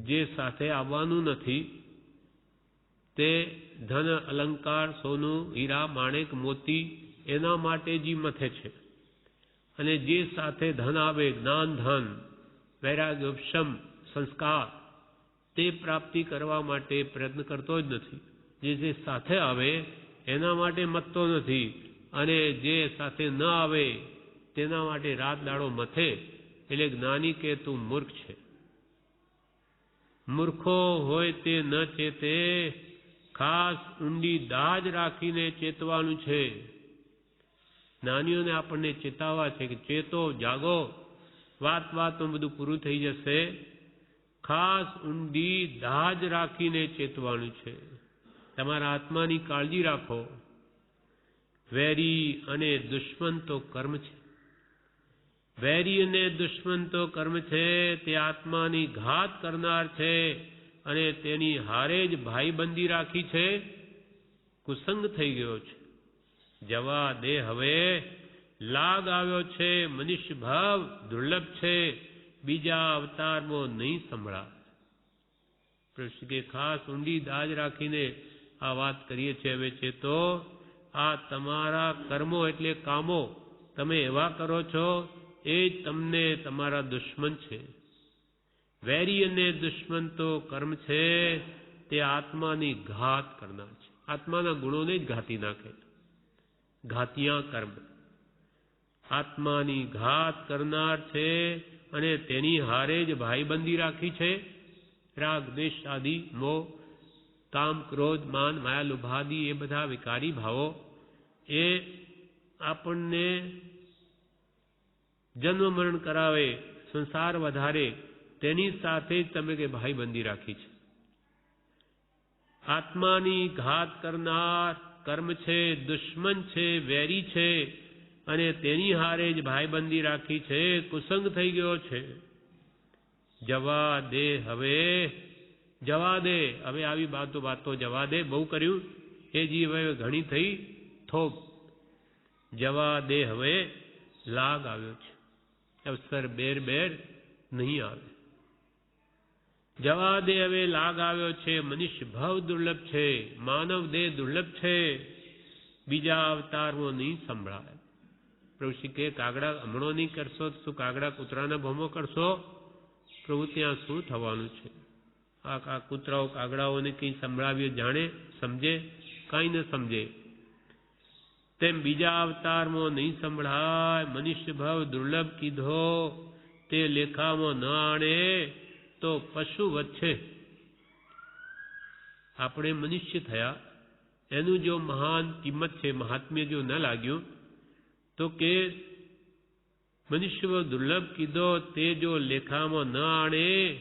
જે સાથે આવવાનું નથી તે ધન અલંકાર સોનું હીરા માણેક મોતી એના માટે જ મથે છે, અને જે સાથે ધન આવે જ્ઞાન ધન વૈરાગ્ય ઉપશમ સંસ્કાર તે પ્રાપ્તિ કરવા માટે પ્રયત્ન કરતો જ નથી. જે સાથે આવે એના માટે મથતો નથી, અને જે સાથે ન આવે તેના માટે રાત દાડો મથે. એટલે જ્ઞાની કે તું મૂર્ખ છે. મૂર્ખો હોય તે ન ચેતે, ખાસ ઊંડી દાજ રાખીને ચેતવાનું છે. જ્ઞાનીઓને આપણને ચેતાવવા છે કે ચેતો, જાગો, વાતમાં બધું પૂરું થઈ જશે. ખાસ ઊંડી દાજ રાખીને ચેતવાનું છે. તમારા આત્માની કાળજી રાખો. વેરી અને દુશ્મન તો કર્મ છે. વેરી અને દુશ્મન તો કર્મ છે, તે આત્માની ઘાત કરનાર છે અને તેની હારે જ ભાઈબંધી રાખી છે. કુસંગ થઈ ગયો છે. જવા દે હવે, લાગ આવ્યો છે. મનુષ્ય ભાવ દુર્લભ છે, બીજા અવતારમાં નહીં સંભળાય. કૃષ્ણ કે ખાસ ઊંડી દાજ રાખીને આ વાત કરીએ છીએ. હવે છે તો આ તમારા કર્મો એટલે કામો તમે એવા કરો છો એ જ તમને તમારા દુશ્મન છે. વેરી અને દુશ્મન તો કર્મ છે, તે આત્માની ઘાત કરનાર છે. આત્માના ગુણોને જ ઘાતી નાખે. ઘાતિયા કર્મ આત્માની ઘાત કરનાર છે, અને તેની હારે જ ભાઈબંધી રાખી છે. રાગ દ્વેષ આદિ મોહ કામ ક્રોધ માન માયા લુભાદી એ બધા વિકારી ભાવો એ આપણને જન્મ મરણ કરાવે, સંસાર વધારે, તેની સાથે જ તમે કે ભાઈબંધી રાખી છે. આત્માની ઘાત કરનાર કર્મ છે, દુશ્મન છે, વેરી છે, અને તેની હારે જ ભાઈબંધી રાખી છે. કુસંગ થઈ ગયો છે. જવા દે હવે, જવા દે હવે, આવી વાતો જવા દે. બહુ કર્યું એ જીવ હવે ઘણી થઈ થોપ. જવા દે હવે, લાગ આવ્યો છે. અવસર બેર નહીં આવે. જવા દે હવે, લાગ આવ્યો છે. મનુષ્ય ભાવ દુર્લભ છે, માનવ દેહ દુર્લભ છે, બીજા અવતારમાં નહીં સંભળાય. પ્રભુ શ્રી કે કાગડા હમણો નહીં કરશો તો શું કાગડા કૂતરાના ભમો કરશો? પ્રભુ ત્યાં શું થવાનું છે? આ કૂતરાઓ કાગડાઓને કંઈ સંભળાવ્યું જાણે સમજે? કાંઈ ન સમજે. તેમ બીજા અવતારમાં નહીં સંભળાય. મનુષ્ય ભાવ દુર્લભ કીધો, તે લેખામાં ન આણે તો પશુ વચ્ચે આપણે મનુષ્ય થયા એનું જો મહાન કિંમત છે, મહાત્મ્ય જો ન લાગ્યું તો કે મનુષ્ય દુર્લભ કીધો તે જો લેખામાં ન આણે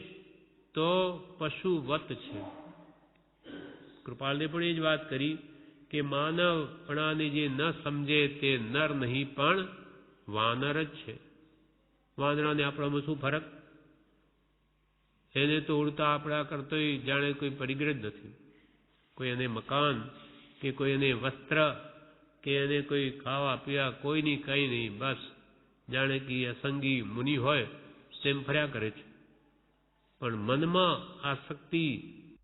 તો પશુવત છે. કૃપાલને પણ એ જ વાત કરી કે માનવપણાને જે ન સમજે તે નર નહીં પણ વાનર જ છે. વાંદરાને આપણામાં શું ફરક? એને તો ઉડતા આપણા કરતોય જાણે કોઈ પરિગ્રહ જ નથી. કોઈ એને મકાન કે કોઈ એને વસ્ત્ર કે એને કોઈ ખાવા પીવા કોઈની કંઈ નહીં, બસ જાણે કે અસંગી મુનિ હોય તેમ ફર્યા કરે છે. પણ મનમાં આસક્તિ